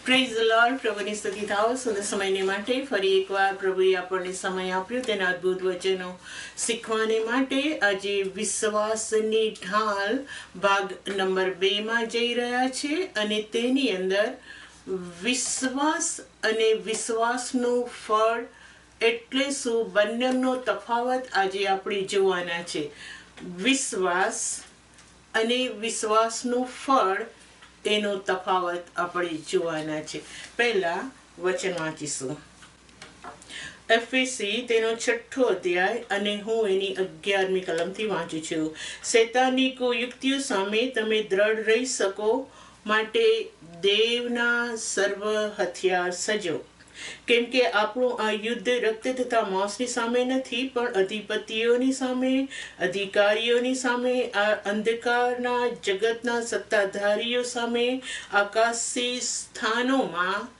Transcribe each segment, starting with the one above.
Praise the lord. પ્રભુની સ્તુતિ થાઓ. સુંદર સમયને માટે ફરી એકવાર પ્રભુએ આપણને સમય આપ્યો તેના અદ્ભુત વચનો શીખવાને માટે. આજે વિશ્વાસની ઢાલ ભાગ નંબર 2 જઈ રહ્યા છે અને તેની અંદર વિશ્વાસ અને વિશ્વાસનું ફળ એટલે શું, બંનેનો તફાવત આજે આપણે જોવાના છે. વિશ્વાસ અને વિશ્વાસનું ફળ તેનો તફાવત આપણે જોવાના છે. પહેલા વચન વાંચીશું. એફએસી તેનો 6 અધ્યાય અને હું એની 11મી કલમથી વાંચું છું. શૈતાનની કુયુક્તિઓ સામે તમે દ્રઢ રહી શકો માટે દેવના સર્વ હથિયાર સજો. કેમ કે આપણું આ યુદ્ધ રક્ત તથા માંસની સામે નથી, પણ અધિપતિઓની સામે, અધિકારીઓની સામે, આ અંધકારના જગતના સત્તાધારીઓ સામે, આકાશી સ્થાનોમાં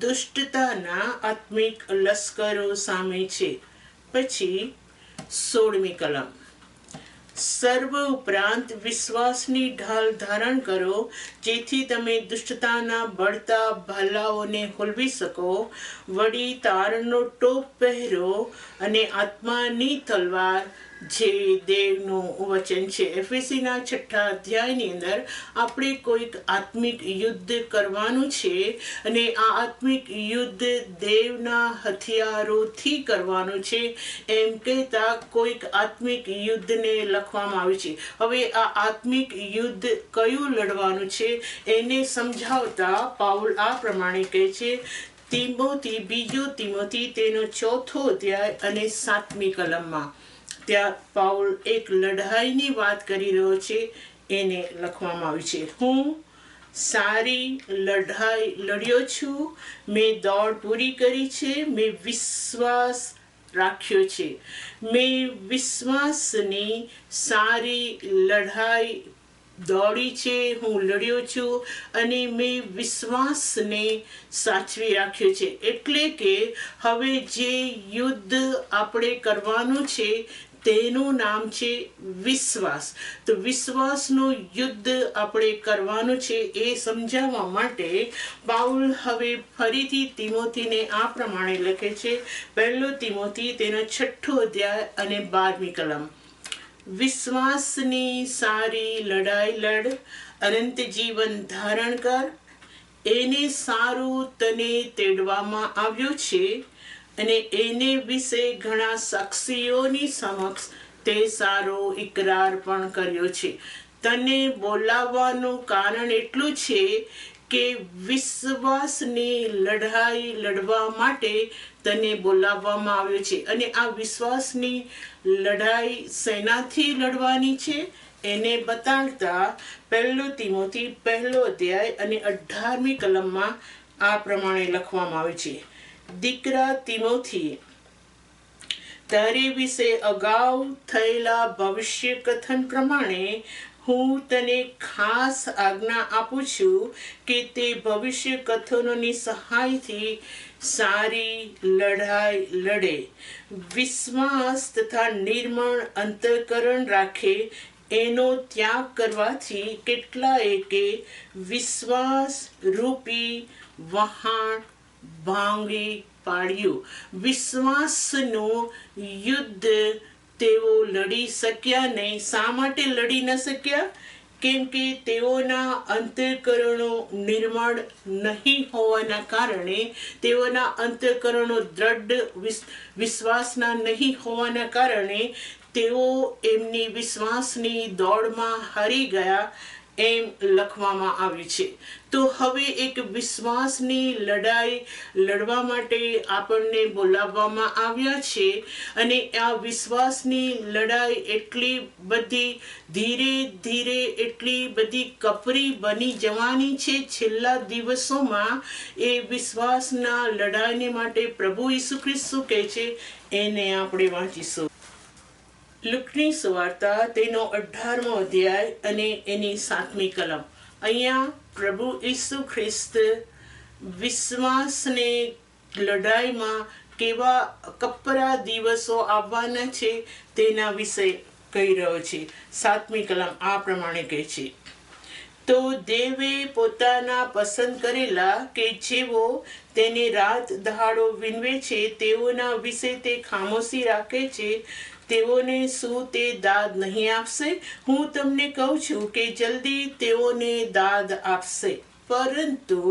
દુષ્ટતાના આત્મિક લશ્કરો સામે છે. પછી 16મી કલમ. સર્વ ઉપરાંત વિશ્વાસની ઢાલ ધારણ કરો, જેથી તમે દુષ્ટતાના બળતા ભાલાઓને હોલવી શકો. વળી તારનો ટોપ પહેરો અને આત્માની તલવાર, જે દેવનું વચન છે. એફએસીના 6 અધ્યાયની અંદર આપણે કોઈક આત્મિક યુદ્ધ કરવાનું છે અને આ આત્મિક યુદ્ધ દેવના હથિયારોથી કરવાનું છે એમ કહેતા કોઈક આત્મિક યુદ્ધને લખવામાં આવ્યું છે. હવે આ આત્મિક યુદ્ધ કયું લડવાનું છે એને સમજાવતા પાઉલ આ પ્રમાણે કહે છે. બીજો તિમોથી તેનો 4 અધ્યાય અને 7મી કલમમાં ત્યાં પાઉલ એક લડાઈની વાત કરી રહ્યો છે, એને લખવામાં આવ્યું છે. હું સારી લડાઈ લડ્યો છું, મેં દોડ પૂરી કરી છે, મેં વિશ્વાસ રાખ્યો છે. મેં વિશ્વાસની સારી લડાઈ દોડી છે, હું લડ્યો છું અને મેં વિશ્વાસને સાચવી રાખ્યો છે. એટલે કે હવે જે યુદ્ધ આપણે કરવાનું છે તેનું નામ છે વિશ્વાસ. તો વિશ્વાસનું યુદ્ધ આપણે કરવાનું છે એ સમજાવવા માટે પાઉલ હવે ફરીથી તિમોથીને આ પ્રમાણે લખે છે. 1 તિમોથી તેનો 6 અધ્યાય અને 12મી કલમ. વિશ્વાસની સારી લડાઈ લડ, અનંત જીવન ધારણ કર. એને સારું તને તેડવામાં આવ્યો છે અને એને વિશે ઘણા સાક્ષીઓની સમક્ષ તે સારો ઇકરાર પણ કર્યો છે. તને બોલાવવાનું કારણ એટલું છે કે વિશ્વાસની લડાઈ લડવા માટે તને બોલાવવામાં આવ્યો છે. અને આ વિશ્વાસની લડાઈ શેનાથી લડવાની છે એને બતાડતા 1 તિમોથી 1 અધ્યાય અને 18મી કલમમાં આ પ્રમાણે લખવામાં આવે છે. દીકરા તિમોથી, તારી વિશે અગાઉ થયેલા ભવિષ્ય કથન પ્રમાણે હું તને ખાસ આજ્ઞા આપું છું કે તે ભવિષ્ય કથનોની સહાયથી સારી લડાઈ લડે, વિશ્વાસ તથા નિર્મળ અંતઃકરણ રાખે. એનો ત્યાગ કરવાથી કેટલાય કે વિશ્વાસ રૂપી વહાણ ભાંગી પાડ્યું. વિશ્વાસનું યુદ્ધ તેઓ લડી શક્યા નહીં. શા માટે લડી ન શક્યા? કેમ કે તેઓના અંતઃકરણો નિર્મળ નહીં હોવાના કારણે, તેઓના અંતઃકરણો દ્રઢ વિશ્વાસના નહીં હોવાના કારણે તેઓ એમની વિશ્વાસની દોડમાં હારી ગયા એમ લખવામાં આવ્યું છે. તો હવે એક વિશ્વાસની લડાઈ લડવા માટે આપણને બોલાવવામાં આવ્યા છે અને આ વિશ્વાસની લડાઈ એટલી બધી ધીરે ધીરે એટલી બધી કપરી બની જવાની છે છેલ્લા દિવસોમાં. એ વિશ્વાસના લડાઈને માટે પ્રભુ ઈસુ ખ્રિસ્ત શું કહે છે એને આપણે વાંચીશું. લુકની સુવાર્તા તેનો 18મો અધ્યાય અને એની 7મી કલમ. અહીંયા પ્રભુ ઈસુ ખ્રિસ્ત વિશ્વાસને લડાઈમાં કેવા કપરા દિવસો આવવાના છે તેના વિશે કહી રહ્યો છે. 7મી કલમ આ પ્રમાણે કહે છે. તો દેવે પોતાના પસંદ કરેલા કે જેઓ તેને રાત દહાડો વિનવે છે તેઓના વિશે તે ખામોશી રાખે છે, તેઓને શું તે દાદ નહીં આપશે? હું તમને કહું છું કે જલ્દી તેઓને દાદ આપશે. પરંતુ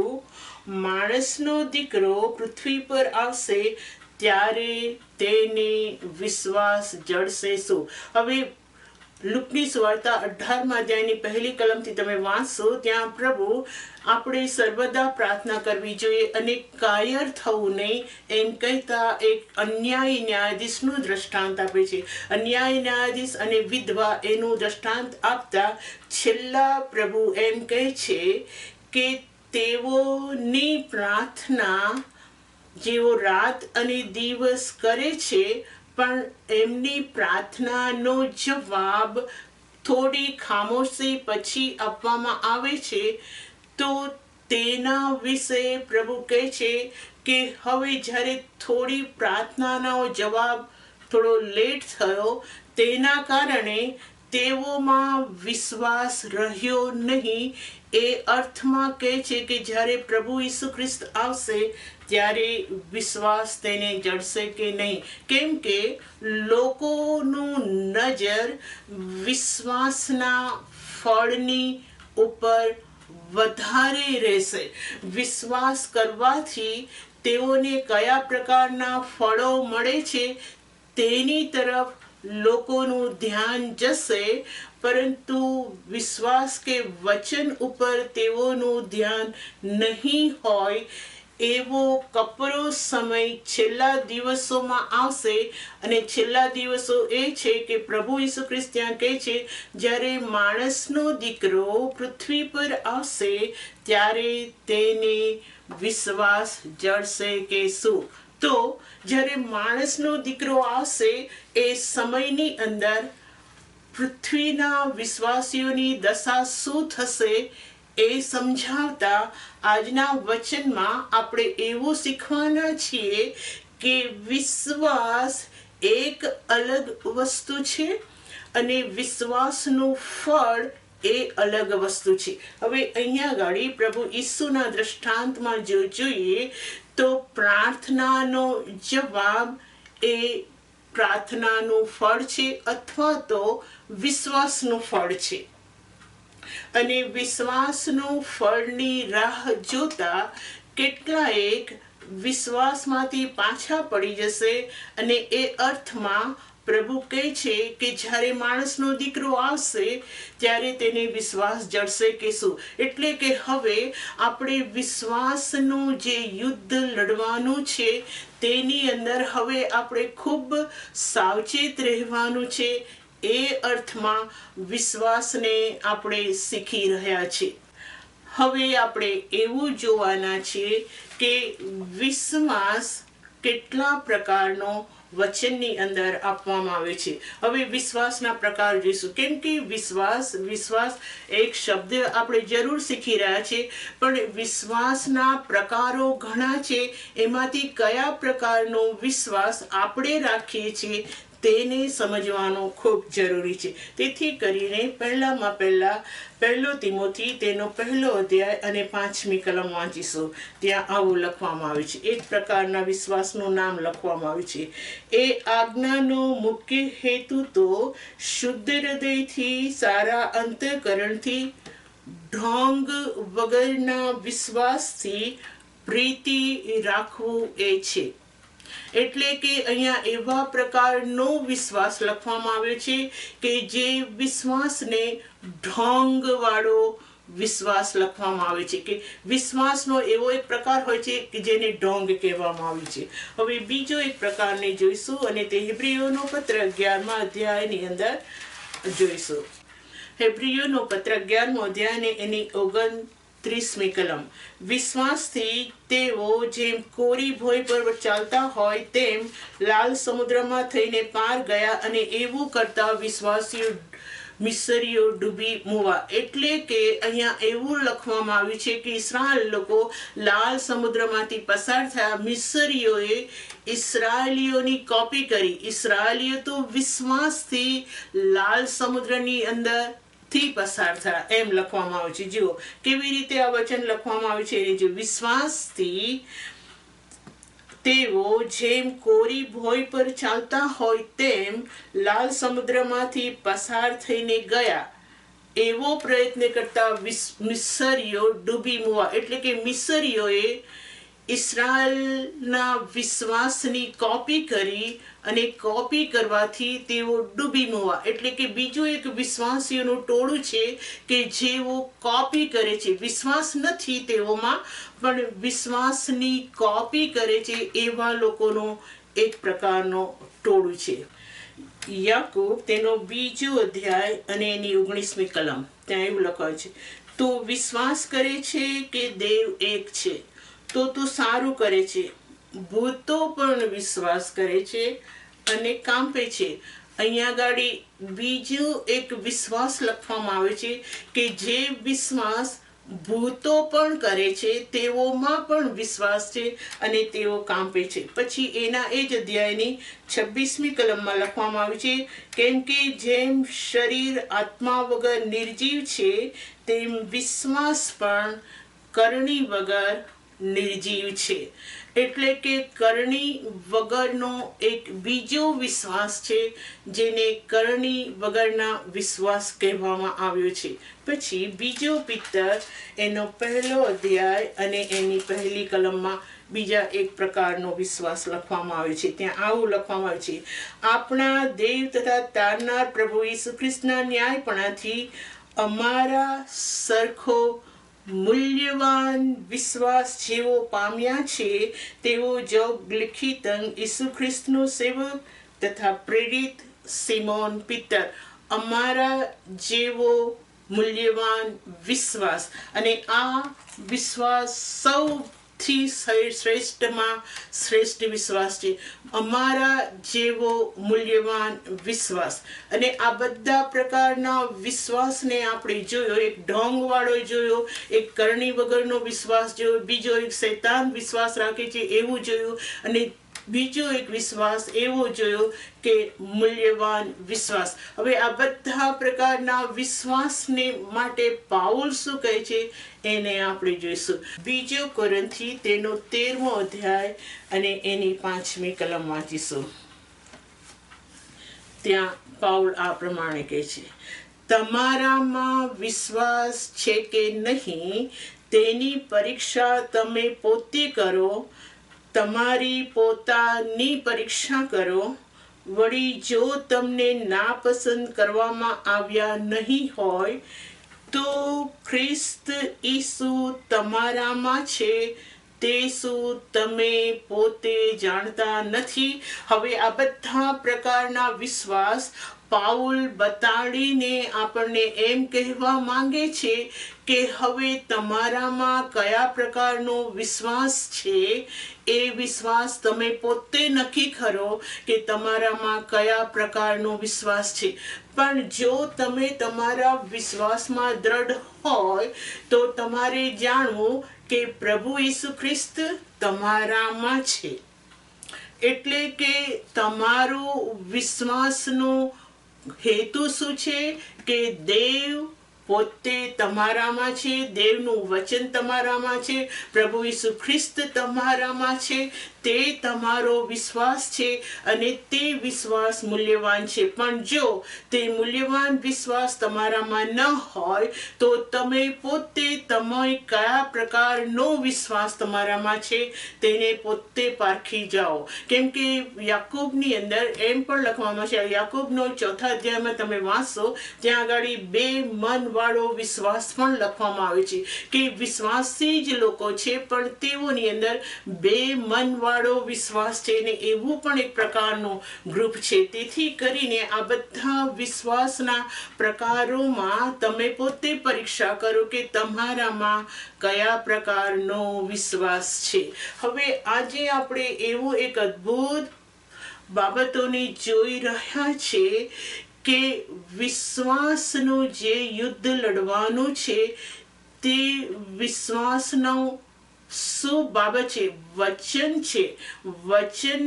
માણસનો દીકરો પૃથ્વી પર આવશે ત્યારે તેને વિશ્વાસ જડશે શું? હવે લુકની સુવાર્તા 18મા અધ્યાયની પહેલી કલમથી તમે વાંચશો, ત્યાં પ્રભુ આપણે સર્વદા પ્રાર્થના કરવી જોઈએ અને કાયર થવું નહીં એમ કહેતા એક અન્યાયી ન્યાયાધીશનું દ્રષ્ટાંત આપે છે. અન્યાયી ન્યાયાધીશ અને વિધવા એનું દ્રષ્ટાંત આપતા છેલ્લા પ્રભુ એમ કહે છે કે તેઓની પ્રાર્થના જેઓ રાત અને દિવસ કરે છે પણ એમની પ્રાર્થનાનો જવાબ થોડી ખામોશી પછી આપવામાં આવે છે, તો તેના વિશે પ્રભુ કહે છે કે હવે જ્યારે થોડી પ્રાર્થનાનો જવાબ થોડો લેટ થયો તેના કારણે તેઓમાં વિશ્વાસ રહ્યો નહીં. એ અર્થમાં કહે છે કે જ્યારે પ્રભુ ઈસુ ખ્રિસ્ત આવશે ત્યારે વિશ્વાસ તેને જડશે કે નહીં, કેમ કે લોકોનું નજર વિશ્વાસના ફળની ઉપર વધારે રહેશે. વિશ્વાસ કરવાથી તેઓને કયા પ્રકારના ફળો મળે છે તેની તરફ લોકોનું ધ્યાન જશે, પરંતુ વિશ્વાસ કે વચન ઉપર તેઓનું ધ્યાન નહીં હોય. એવો કપરો સમય છેલ્લા દિવસોમાં આવશે અને છેલ્લા દિવસો એ છે કે પ્રભુ ઈસુ ખ્રિસ્ત ત્યાં કહે છે જ્યારે માણસનો દીકરો પૃથ્વી પર આવશે ત્યારે તેને વિશ્વાસ જડશે કે શું? તો જ્યારે માણસનો દીકરો આવશે એ સમયની અંદર પૃથ્વીના વિશ્વાસીઓની દશા શું થશે એ સમજાવતા આજના વચનમાં આપણે એવું શીખવાના છીએ કે વિશ્વાસ એક અલગ વસ્તુ છે અને વિશ્વાસનું ફળ એ અલગ વસ્તુ છે. હવે અહીંયા ગાડી પ્રભુ ઈસુના દ્રષ્ટાંતમાં જો જોઈએ તો પ્રાર્થનાનો જવાબ એ પ્રાર્થનાનું ફળ છે અથવા તો વિશ્વાસનું ફળ છે. અને વિશ્વાસનું ફળની રાહ જોતા કેટલાક વિશ્વાસમાંથી પાછા પડી જશે અને એ અર્થમાં પ્રભુ કહે છે કે જ્યારે માણસનો દીકરો આવશે ત્યારે તેને વિશ્વાસ જડશે કે શું? એટલે કે હવે આપણે વિશ્વાસનું જે યુદ્ધ લડવાનું છે તેની અંદર હવે આપણે ખૂબ સાવચેત રહેવાનું છે. એ અર્થમાં વિશ્વાસને આપણે શીખી રહ્યા છીએ. હવે આપણે એવું જોવાના છીએ કે વિશ્વાસ કેટલા પ્રકારનો વચનની અંદર આપવામાં આવે છે. હવે વિશ્વાસના પ્રકાર જોઈશું, કેમ કે વિશ્વાસ એક શબ્દ આપણે જરૂર શીખી રહ્યા છીએ, પણ વિશ્વાસના પ્રકારો ઘણા છે. એમાંથી કયા પ્રકારનો વિશ્વાસ આપણે રાખીએ છીએ તેને સમજવાનો ખૂબ જરૂરી છે. તેથી કરીને પહેલો તિમોથી તેનો 1 અધ્યાય અને 5મી કલમ વાંચીશું. ત્યાં આવું લખવામાં આવે છે, એક પ્રકારના વિશ્વાસનું નામ લખવામાં આવે છે. એ આજ્ઞાનો મુખ્ય હેતુ તો શુદ્ધ હૃદયથી સારા અંતઃકરણથી ઢોંગ વગરના વિશ્વાસથી પ્રીતિ રાખવું એ છે. એટલે કે અહીંયા એવા પ્રકારનો વિશ્વાસ લખવામાં આવ્યો છે કે જે વિશ્વાસને ઢોંગ વાળો વિશ્વાસ લખવામાં આવે છે, કે વિશ્વાસનો એવો એક પ્રકાર હોય છે કે જેને ઢોંગ કહેવામાં આવે છે. હવે બીજો એક પ્રકારને જોઈશું અને તે હેબ્રીયોનો પત્ર 11મા અધ્યાયની અંદર જોઈશું. હેબ્રીયોનો પત્ર 11મો અધ્યાય અને એની 29મી કલમ. વિશ્વાસથી તેઓ જેમ કોરી ભોય પર ચાલતા હોય તેમ લાલ સમુદ્રમાં થઈને પાર ગયા અને એવું કરતા વિશ્વાસીઓ મિસરીઓ ડૂબી મુવા. એટલે કે અહીંયા એવું લખવામાં આવ્યું છે કે ઇસ્રાયેલ લોકો લાલ સમુદ્રમાંથી પસાર થયા. મિસરીઓએ ઇસ્રાયેલીઓની કોપી કરી. ઇસ્રાયેલીઓ તો વિશ્વાસથી લાલ સમુદ્રની અંદર થી પસાર થયા એમ લખવામાં આવ્યું છે. જુઓ કેવી રીતે આ વચન લખવામાં આવ્યું છે. જે વિશ્વાસથી તેઓ જેમ કોરી ભોય પર ચાલતા હોય તેમ લાલ સમુદ્રમાંથી પસાર થઈને ગયા, એવો પ્રયત્ન કરતા મિસરીઓ ડૂબી મુવા. એટલે કે મિસરીઓએ ઇસ્રાયેલના વિશ્વાસની કોપી કરી અને કોપી કરવાથી તેઓ ડૂબી મુવા. એટલે કે બીજું એક વિશ્વાસીઓનું ટોળું છે કે જેઓ કોપી કરે છે. વિશ્વાસ નથી તેઓમાં, પણ વિશ્વાસની કોપી કરે છે. એવા લોકોનો એક પ્રકારનો ટોળું છે. યાકૂબ તેનો 2 અધ્યાય અને એની 19મી કલમ, ત્યાં એવું લખાય છે, તું વિશ્વાસ કરે છે કે દેવ એક છે તો તું સારું કરે છે. ભૂતો પણ વિશ્વાસ કરે છે અને કાંપે છે. અહીંયા આગળ બીજું એક વિશ્વાસ લખવામાં આવે છે કે જે વિશ્વાસ ભૂતો પણ કરે છે, તેઓમાં પણ વિશ્વાસ છે અને તેઓ કાંપે છે. પછી એના એ જ અધ્યાયની 26મી કલમમાં લખવામાં આવ્યું છે, કેમ કે જેમ શરીર આત્મા વગર નિર્જીવ છે, તેમ વિશ્વાસ પણ કરણી વગર નિર્જીવ છે. એટલે કે કરણી વગરનો એક બીજો વિશ્વાસ છે, જેને કરણી વગરના વિશ્વાસ કહેવામાં આવ્યો છે. પછી બીજો પિત્તર એનો 1 અધ્યાય અને એની 1લી કલમમાં બીજા એક પ્રકારનો વિશ્વાસ લખવામાં આવ્યો છે. ત્યાં આવું લખવામાં આવ્યું છે, આપણા દેવ તથા તારનાર પ્રભુ ઈસુ ખ્રિસ્તના ન્યાયપણાથી અમારા સરખો મૂલ્યવાન વિશ્વાસ જેવો પામ્યા છે, તેવો જોગ લિખિત ઈસુ ખ્રિસ્તનો સેવક તથા પ્રેરિત સિમોન પિત્તર. અમારા જેવો મૂલ્યવાન વિશ્વાસ, અને આ વિશ્વાસ સૌથી શ્રેષ્ઠમાં શ્રેષ્ઠ વિશ્વાસ છે. અમારા જેવો મૂલ્યવાન વિશ્વાસ. અને આ બધા પ્રકારના વિશ્વાસને આપણે જોયો. એક ઢોંગવાળો જોયો, એક કરણી વગરનો વિશ્વાસ જોયો, બીજો એક શૈતાન વિશ્વાસ રાખે છે એવું જોયું, અને બીજો એક વિશ્વાસ એવો જોયો કે મૂલ્યવાન વિશ્વાસ. હવે આ બધા પ્રકારના વિશ્વાસને માટે પાઉલ શું કહે છે એને આપણે જોઈશું. 2 કોરિન્થી તેનો 13મો અધ્યાય અને એની 5મી કલમ વાંચીશું. ત્યાં પાઉલ આ પ્રમાણે કહે છે, તમારામાં વિશ્વાસ છે કે નહીં તેની પરીક્ષા તમે પોતે કરો. તમારી પોતાની પરીક્ષા કરો. વળી જો તમને નાપસંદ કરવામાં આવ્યા નહીં હોય તો ખ્રિસ્ત ઈસુ તમારામાં છે તે શું તમે પોતે જાણતા નથી? હવે આ બધા પ્રકારના વિશ્વાસ પાઉલ બતાડીને આપણને એમ કહેવા માંગે છે કે હવે તમારામાં કયા પ્રકારનો વિશ્વાસ છે એ વિશ્વાસ તમે પોતે નક્કી કરો કે તમારામાં કયા પ્રકારનો વિશ્વાસ છે. પણ જો તમે તમારા વિશ્વાસમાં દ્રઢ હોય તો તમારે જાણવું કે પ્રભુ ઈસુ ખ્રિસ્ત તમારામાં છે. એટલે કે તમારો વિશ્વાસનો હેતુ શું છે કે દેવ પોતે તમારામાં છે, દેવનું વચન તમારામાં છે, પ્રભુ ઈસુ ખ્રિસ્ત તમારામાં છે, તે તમારો વિશ્વાસ છે અને તે વિશ્વાસ મૂલ્યવાન છે. પણ જો તે મૂલ્યવાન વિશ્વાસ તમારામાં ન હોય તો તમે પોતે તમે કયા પ્રકારનો વિશ્વાસ તમારામાં છે તેને પોતે પારખી જાઓ. કેમ કે યાકૂબની અંદર એમ પણ લખવામાં છે, યાકૂબનો 4થા અધ્યાયમાં તમે વાંચશો, ત્યાં આગળ 2 મનવાળો વિશ્વાસ પણ લખવામાં આવે છે કે વિશ્વાસી જ લોકો છે પણ તેઓની અંદર 2 મનવાળો વિશ્વાસ છે, ને એવું પણ એક પ્રકારનો ગ્રુપ છે. તેથી કરીને આ બધા વિશ્વાસના પ્રકારોમાં તમે પોતે પરીક્ષા કરો કે તમારામાં કયા પ્રકારનો વિશ્વાસ છે. હવે આજે આપણે એવું એક અદ્ભુત બાબતોને જોઈ રહ્યા છે કે વિશ્વાસનું જે યુદ્ધ લડવાનું છે તે વિશ્વાસનો શું બાબત છે? વચન છે. વચન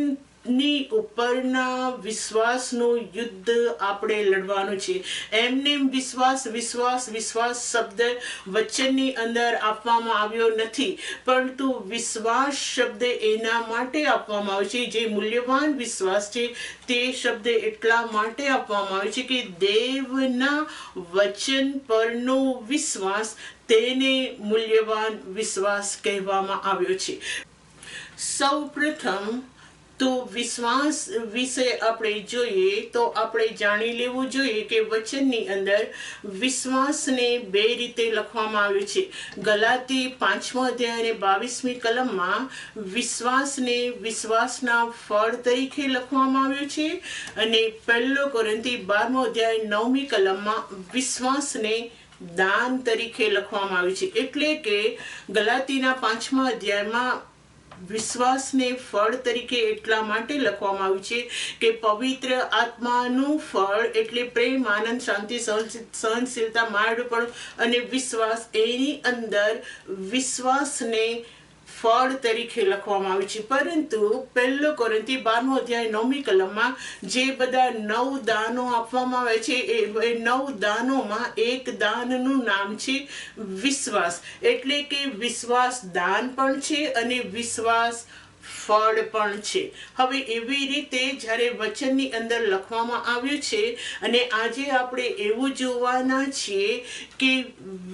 ની ઉપરના વિશ્વાસનું યુદ્ધ આપણે લડવાનું છે. એમને વિશ્વાસ વિશ્વાસ વિશ્વાસ શબ્દ વચનની અંદર આપવામાં આવ્યો નથી, પરંતુ વિશ્વાસ શબ્દ એના માટે આપવામાં આવે છે, જે મૂલ્યવાન વિશ્વાસ છે તે શબ્દ એટલા માટે આપવામાં આવે છે કે દેવના વચન પરનો વિશ્વાસ તેને મૂલ્યવાન વિશ્વાસ કહેવામાં આવ્યો છે. સૌ પ્રથમ તો વિશ્વાસ વિશે આપણે જોઈએ તો આપણે જાણી લેવું જોઈએ કે વચનની અંદર વિશ્વાસને બે રીતે લખવામાં આવ્યું છે. ગલાતી 5મો અધ્યાય અને 22મી કલમમાં વિશ્વાસને વિશ્વાસના ફળ તરીકે લખવામાં આવ્યું છે, અને 1 કોરિન્થી 12મો અધ્યાય 9મી કલમમાં વિશ્વાસને દાન તરીકે લખવામાં આવ્યું છે. એટલે કે ગલાતીના 5મા અધ્યાયમાં વિશ્વાસને ફળ તરીકે એટલા માટે લખવામાં આવ્યું છે કે પવિત્ર આત્માનું ફળ એટલે પ્રેમ, આનંદ, શાંતિ, સહનશીલતા, માર્ગપણું અને વિશ્વાસ, એની અંદર વિશ્વાસને ફળ તરીકે લખવામાં આવ્યું છે. પરંતુ 1 કોરિન્થી 12મો અધ્યાય 9મી કલમમાં જે બધા 9 દાનો આપવામાં આવે છે એ 9 દાનોમાં એક દાનનું નામ છે વિશ્વાસ. એટલે કે વિશ્વાસ દાન પણ છે અને વિશ્વાસ ફળ પણ છે. હવે એવી રીતે જ્યારે વચનની અંદર લખવામાં આવ્યું છે, અને આજે આપણે એવું જોવાના છીએ કે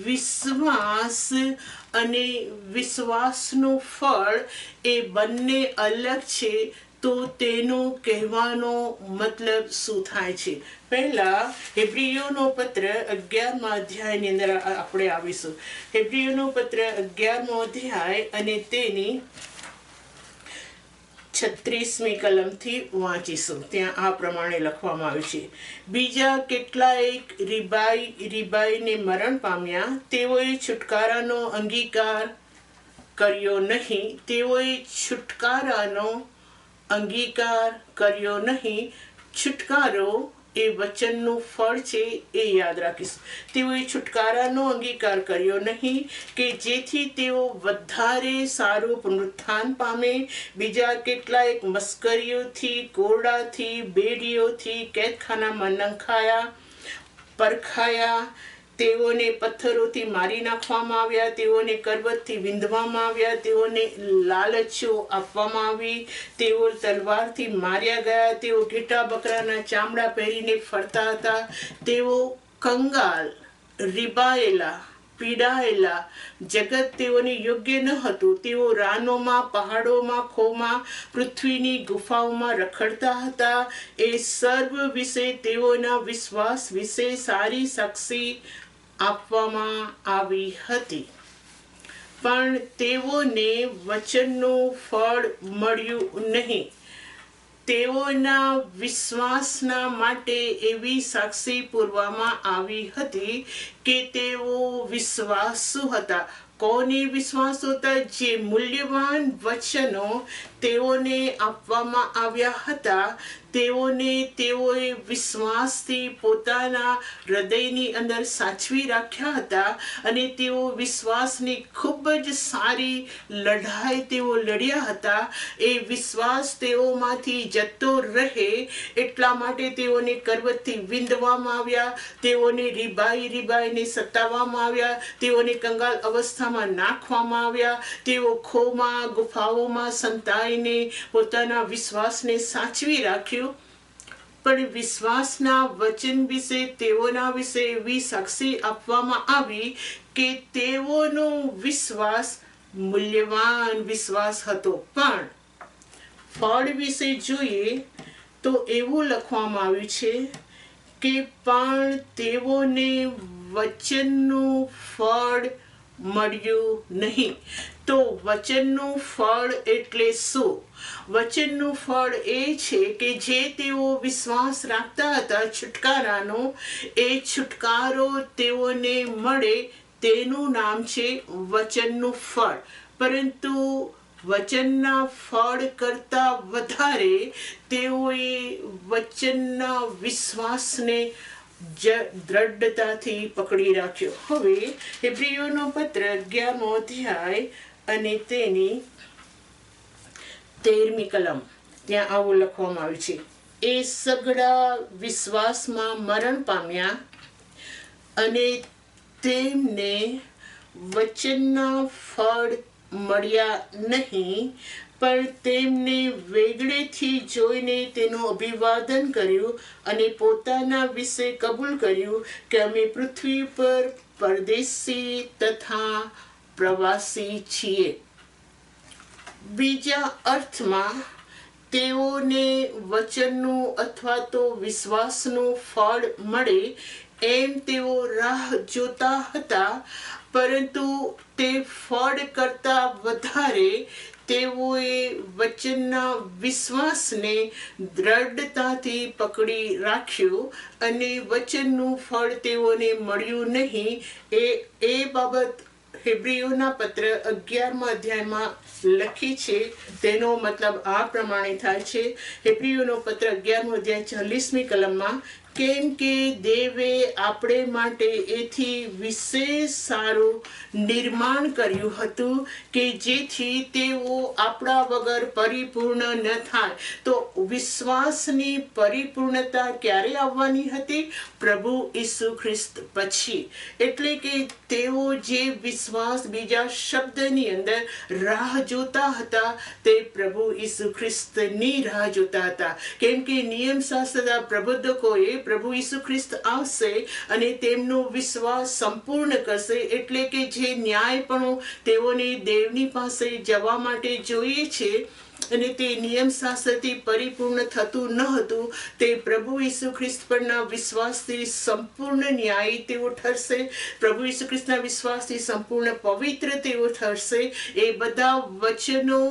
વિશ્વાસ અને વિશ્વાસનું ફળ એ બંને અલગ છે, તો તેનો કહેવાનો મતલબ શું થાય છે? પહેલા હેબ્રીયોનો પત્ર 11મા અધ્યાયની અંદર આપણે આવીશું. હેબ્રીયોનો પત્ર 11મો અધ્યાય અને તેની 36મી કલમથી વાંચીશું. ત્યાં આ પ્રમાણે લખવામાં આવ્યું છે: બીજા કેટલાયક રીબાઈને મરણ પામ્યા, તેઓએ છુટકારાનો અંગીકાર કર્યો નહીં. તેઓએ છુટકારાનો અંગીકાર કર્યો નહીં. છુટકારો એ વચનનું ફળ છે, એ યાદ રાખીશું. તેઓએ છુટકારાનો અંગીકાર કર્યો નહીં કે જેથી તેઓ વધારે સારું પુનરુત્થાન પામે. બીજા કેટલાયક મસ્કરીઓથી, કોરડાથી, બેડીઓથી કેદખાનામાં નંખાયા, પરખાયા. તેઓને પથ્થરોથી મારી નાખવામાં આવ્યા, તેઓને કરવતથી વિંધવામાં આવ્યા, તેઓને લાલચો આપવામાં આવી, તેઓ તલવારથી માર્યા ગયા, તેઓ ઘેટા બકરાના ચામડા પહેરીને ફરતા હતા, તેઓ કંગાલ, રીબાયેલા, પીડાયેલા, જગત તેઓને યોગ્ય ન હતું. તેઓ રાનોમાં, પહાડોમાં, ખોમાં, પૃથ્વીની ગુફાઓમાં રખડતા હતા. એ સર્વ વિશે તેઓના વિશ્વાસ વિશે સારી સાક્ષી આપવામાં આવી હતી, પણ તેઓને વચનનું ફળ મળ્યું નહીં. તેઓના વિશ્વાસના માટે એવી સાક્ષી પૂરવામાં આવી હતી કે તેઓ વિશ્વાસુ હતા. કોને વિશ્વાસ હતા? જે મૂલ્યવાન વચનો તેઓને આપવામાં આવ્યા હતા, તેઓએ વિશ્વાસથી પોતાના હૃદયની અંદર સાચવી રાખ્યા હતા, અને તેઓ વિશ્વાસની ખૂબ જ સારી લડાઈ તેઓ લડ્યા હતા. એ વિશ્વાસ તેઓમાંથી જતો રહે એટલા માટે તેઓને કરવતથી વિંધવામાં આવ્યા, તેઓને રીબાઈને સતાવવામાં આવ્યા, તેઓને કંગાલ અવસ્થામાં નાખવામાં આવ્યા, તેઓ ખોમાં, ગુફાઓમાં સંતાઈને પોતાના વિશ્વાસને સાચવી રાખ્યું. પણ વિશ્વાસના વચન વિશે તેઓના વિશે એવી સાક્ષી આપવામાં આવી કે તેઓનો વિશ્વાસ મૂલ્યવાન વિશ્વાસ હતો. પણ ફળ વિશે જોઈએ તો એવું લખવામાં આવ્યું છે કે પણ તેઓને વચનનું ફળ મળ્યું નહીં. તો વચનનું ફળ એટલે શું? વચનનું ફળ એ છે કે જે તેઓ વિશ્વાસ રાખતા હતા છુટકારાનો, એ છુટકારો તેઓને મળે, તેનું નામ છે વચનનું ફળ. પરંતુ વચનના ફળ કરતા વધારે તેઓએ વચનના વિશ્વાસને દ્રઢતાથી પકડી રાખ્યો. હવે હેબ્રીયોનો પત્ર 11મો અધ્યાય અને તેની 13મી કલમ. ત્યાં આવું લખવામાં આવ્યું છે, એ સઘળા વિશ્વાસમાં મરણ પામ્યા અને તેમને વચનના ફળ મળ્યા નહીં, પણ તેમને વેગળેથી જોઈને તેનું અભિવાદન કર્યું અને પોતાના વિશે કબૂલ કર્યું કે અમે પૃથ્વી પર પરદેશી તથા પ્રવાસી છીએ. બીજા અર્થમાં તેઓને વચનનું અથવા તો વિશ્વાસનું ફળ મળે એમ તેઓ રાહ જોતા હતા, પરંતુ તે ફળ કરતા વધારે તેઓએ વચનના વિશ્વાસને દ્રઢતાથી પકડી રાખ્યો અને વચનનું ફળ તેઓને મળ્યું નહીં. એ બાબત હેબ્રીઓના પત્ર 11મા અધ્યાયમાં લખી છે. તેનો મતલબ આ પ્રમાણે થાય છે. હેબ્રીઓનો પત્ર 11મો અધ્યાય 40મી કલમમાં, કેમ કે દેવે આપણે માટે એથી વિશેષ સારું નિર્માણ કર્યું હતું કે જેથી તેઓ આપણા વગર પરિપૂર્ણ ન થાય. તો વિશ્વાસની પરિપૂર્ણતા ક્યારે આવવાની હતી? પ્રભુ ઈસુ ખ્રિસ્ત પછી. એટલે કે તેઓ જે વિશ્વાસ, બીજા શબ્દની અંદર રાહ જોતા હતા, તે પ્રભુ ઈસુ ખ્રિસ્તની રાહ જોતા હતા. કેમ કે નિયમશાસ્ત્રના પ્રબોધકોએ પ્રભુ ઈસુ ખ્રિસ્ત આવશે અને તેમનો વિશ્વાસ સંપૂર્ણ કરશે. એટલે કે જે ન્યાયપણું તેઓને દેવની પાસે જવા માટે જોઈએ છે અને તે નિયમશાસ્ત્રથી પરિપૂર્ણ થતું ન હતું, તે પ્રભુ ઈસુ ખ્રિસ્ત પરના વિશ્વાસથી સંપૂર્ણ ન્યાયી તેઓ ઠરશે. પ્રભુ ઈસુ ખ્રિસ્તના વિશ્વાસથી સંપૂર્ણ પવિત્ર તેઓ ઠરશે. એ બધા વચનો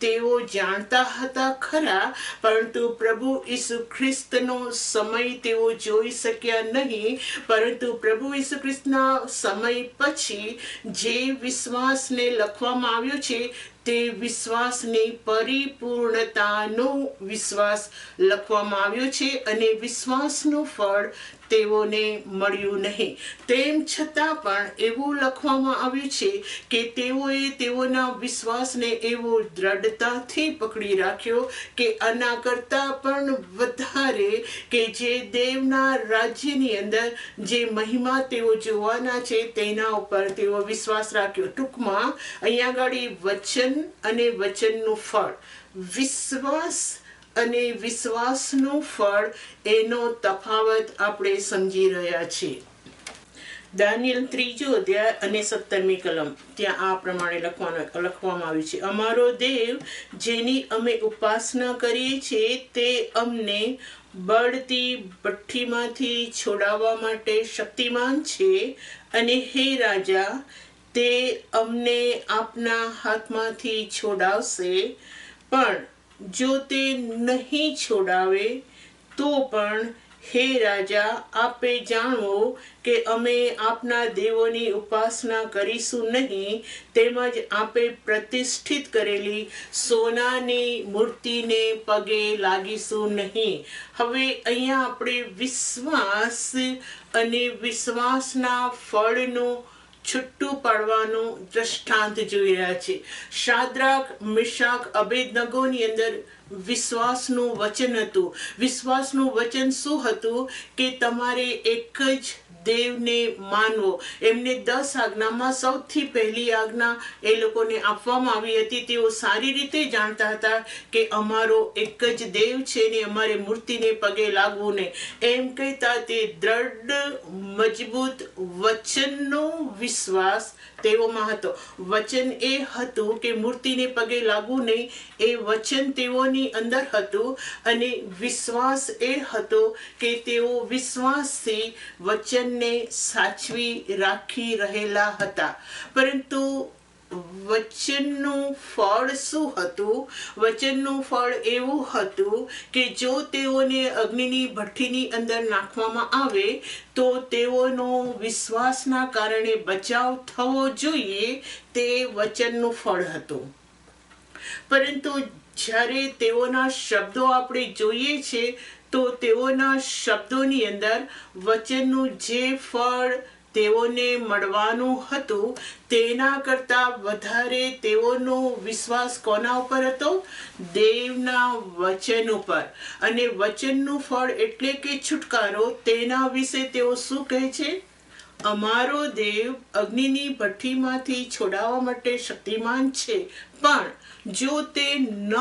તેઓ જાણતા હતા ખરા, પરંતુ પ્રભુ ઈસુ ખ્રિસ્તનો સમય તેઓ જોઈ શક્યા નહીં. પરંતુ પ્રભુ ઈસુ ખ્રિસ્તના સમય પછી જે વિશ્વાસને લખવામાં આવ્યો છે, તે વિશ્વાસની પરિપૂર્ણતાનો વિશ્વાસ લખવામાં આવ્યો છે અને વિશ્વાસનું ફળ તેઓને મળ્યું નહીં. તેમ છતાં પણ એવું લખવામાં આવ્યું છે કે તેઓએ તેઓના વિશ્વાસને એવો દ્રઢતાથી પકડી રાખ્યો કે આના કરતાં પણ વધારે કે જે દેવના રાજ્યની અંદર જે મહિમા તેઓ જોવાના છે તેના ઉપર તેઓ વિશ્વાસ રાખ્યો. ટૂંકમાં અહીંયા આગળ વચન અને વચનનું ફળ, વિશ્વાસ અને વિશ્વાસનું ફળ, એનો તફાવત આપણે સમજી રહ્યા છીએ. દાનિયેલ 3 અધ્યાય અને 17મી કલમ, ત્યાં આ પ્રમાણે લખવામાં આવ્યું છે, અમારો દેવ જેની અમે ઉપાસના કરીએ છીએ તે અમને બળતી ભઠ્ઠીમાંથી છોડાવવા માટે શક્તિમાન છે. અને હે રાજા, તે અમને આપના હાથમાંથી છોડાવશે, પણ જો તે નહીં છોડાવે તો પણ હે રાજા, આપે જાણવો કે અમે આપના દેવોની ઉપાસના કરીશું નહીં, તેમજ આપે પ્રતિષ્ઠિત કરેલી સોનાની મૂર્તિને પગે લાગીશું નહીં. હવે અહીંયા આપણે વિશ્વાસ અને વિશ્વાસના ફળનું છૂટું પાડવાનું દ્રષ્ટાંત જોઈ રહ્યા છે. શાદ્રાક, મિશાક, અબેદનગોની અંદર વિશ્વાસનું વચન હતું. વિશ્વાસનું વચન શું હતું? કે તમારે એક જ દેવને માનવો. એમને 10 આજ્ઞામાં સૌથી પહેલી આજ્ઞા એ લોકોને આપવામાં આવી હતી. તેઓ સારી રીતે જાણતા હતા કે અમારો એક જ દેવ છે ને અમારે મૂર્તિને પગે લાગવું નહીં. એમ કહેતા તે દ્રઢ મજબૂત વચનનો વિશ્વાસ તેઓમાં હતો. વચન એ હતું કે મૂર્તિને પગે લાગવું નહીં, એ વચન તેઓની અંદર હતું. અને વિશ્વાસ એ હતો કે તેઓ વિશ્વાસથી વચનને સાચવી રાખી રહેલા હતા. પરંતુ વચનનું ફળ શું હતું? વચનનું ફળ એવું હતું કે જો તેઓને અગ્નિની ભઠ્ઠીની અંદર નાખવામાં આવે તો તેઓનો વિશ્વાસના કારણે બચાવ થવો જોઈએ. તે વચનનું ફળ હતું. પરંતુ જ્યારે તેઓના શબ્દો આપણે જોઈએ છે તો તેઓના શબ્દોની અંદર વચનનું જે ફળ તેઓને મળવાનું હતું તેના કરતા વધારે તેઓનો વિશ્વાસ કોના ઉપર હતો? દેવના વચન ઉપર. અને વચનનું ફળ એટલે કે છુટકારો, તેના વિશે તેઓ શું કહે છે? અમારો દેવ અગ્નિની ભઠ્ઠીમાંથી છોડાવવા માટે શક્તિમાન છે, પણ જો તે ન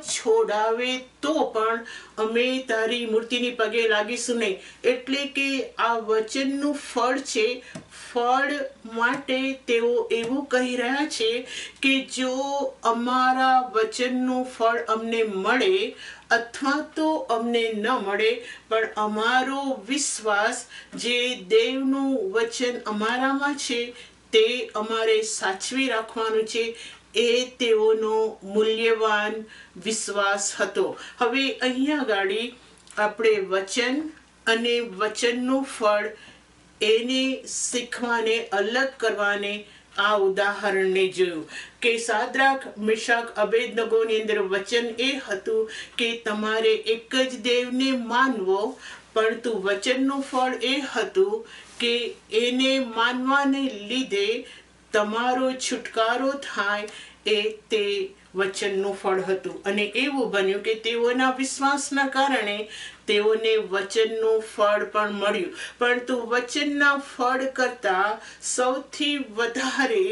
છોડાવે તો પણ અમે તારી મૂર્તિની પગે લાગીશું નહીં. એટલે કે આ વચનનું ફળ છે. ફળ માટે તેઓ એવું કહી રહ્યા છે કે જો અમારા વચનનું ફળ અમને મળે અથવા તો અમને ન મળે, પણ અમારો વિશ્વાસ જે દેવનું વચન અમારામાં છે તે અમારે સાચવી રાખવાનું છે. એ તેઓનો મૂલ્યવાન વિશ્વાસ હતો. હવે અહીંયા ગાડી આપણે વચન અને વચનનું ફળ એને શીખવાને, અલગ કરવાને આ ઉદાહરણને જોયું કે સાદ્રાક, મિશાક, અબેદનગોની અંદર વચન એ હતું કે તમારે એક જ દેવને માનવો, પરંતુ વચનનું ફળ એ હતું કે એને માનવાને લીધે તમારો છુટકારો થાય. એ તે વચનનું ફળ હતું. અને એવું બન્યું કે તેઓના વિશ્વાસના કારણે તેઓને વચનનું ફળ પણ મળ્યું. પરંતુ વચનના ફળ કરતા સૌથી વધારે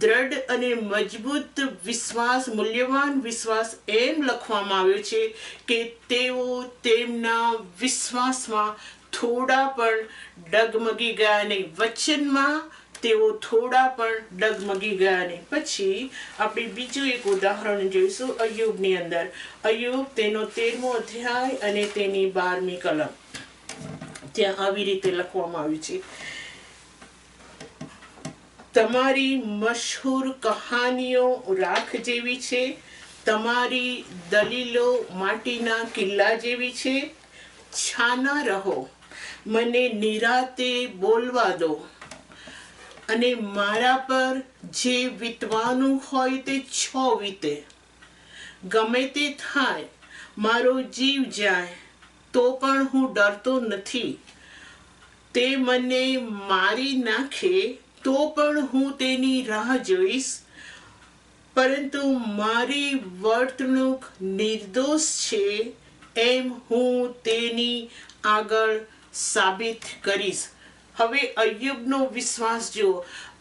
દ્રઢ અને મજબૂત વિશ્વાસ, મૂલ્યવાન વિશ્વાસ એમ લખવામાં આવ્યો છે કે તેઓ તેમના વિશ્વાસમાં થોડા પણ ડગમગી ગયા નહીં. વચનમાં તેઓ થોડા પણ ડગમગી ગયા નહીં. પછી આપણે બીજું એક ઉદાહરણ જોઈશું અય્યુબની અંદર. અય્યુબ તેનો 13મો અધ્યાય અને તેની 12મી કલમ. ત્યાં આવી રીતે લખવામાં આવ્યું છે, તમારી મશહૂર કહાનીઓ રાખ જેવી છે, તમારી દલીલો માટીના કિલ્લા જેવી છે. છાના રહો, મને નિરાતે બોલવા દો, અને મારા પર જે વીતવાનું હોય તે છો વીતે. ગમે તે થાય, મારો જીવ જાય તો પણ હું ડરતો નથી. તે મને મારી નાખે તો પણ હું તેની રાહ જોઈશ, પરંતુ મારી વર્તણૂક નિર્દોષ છે એમ હું તેની આગળ સાબિત કરીશ. હવે અય્યુબનો વિશ્વાસ જુઓ.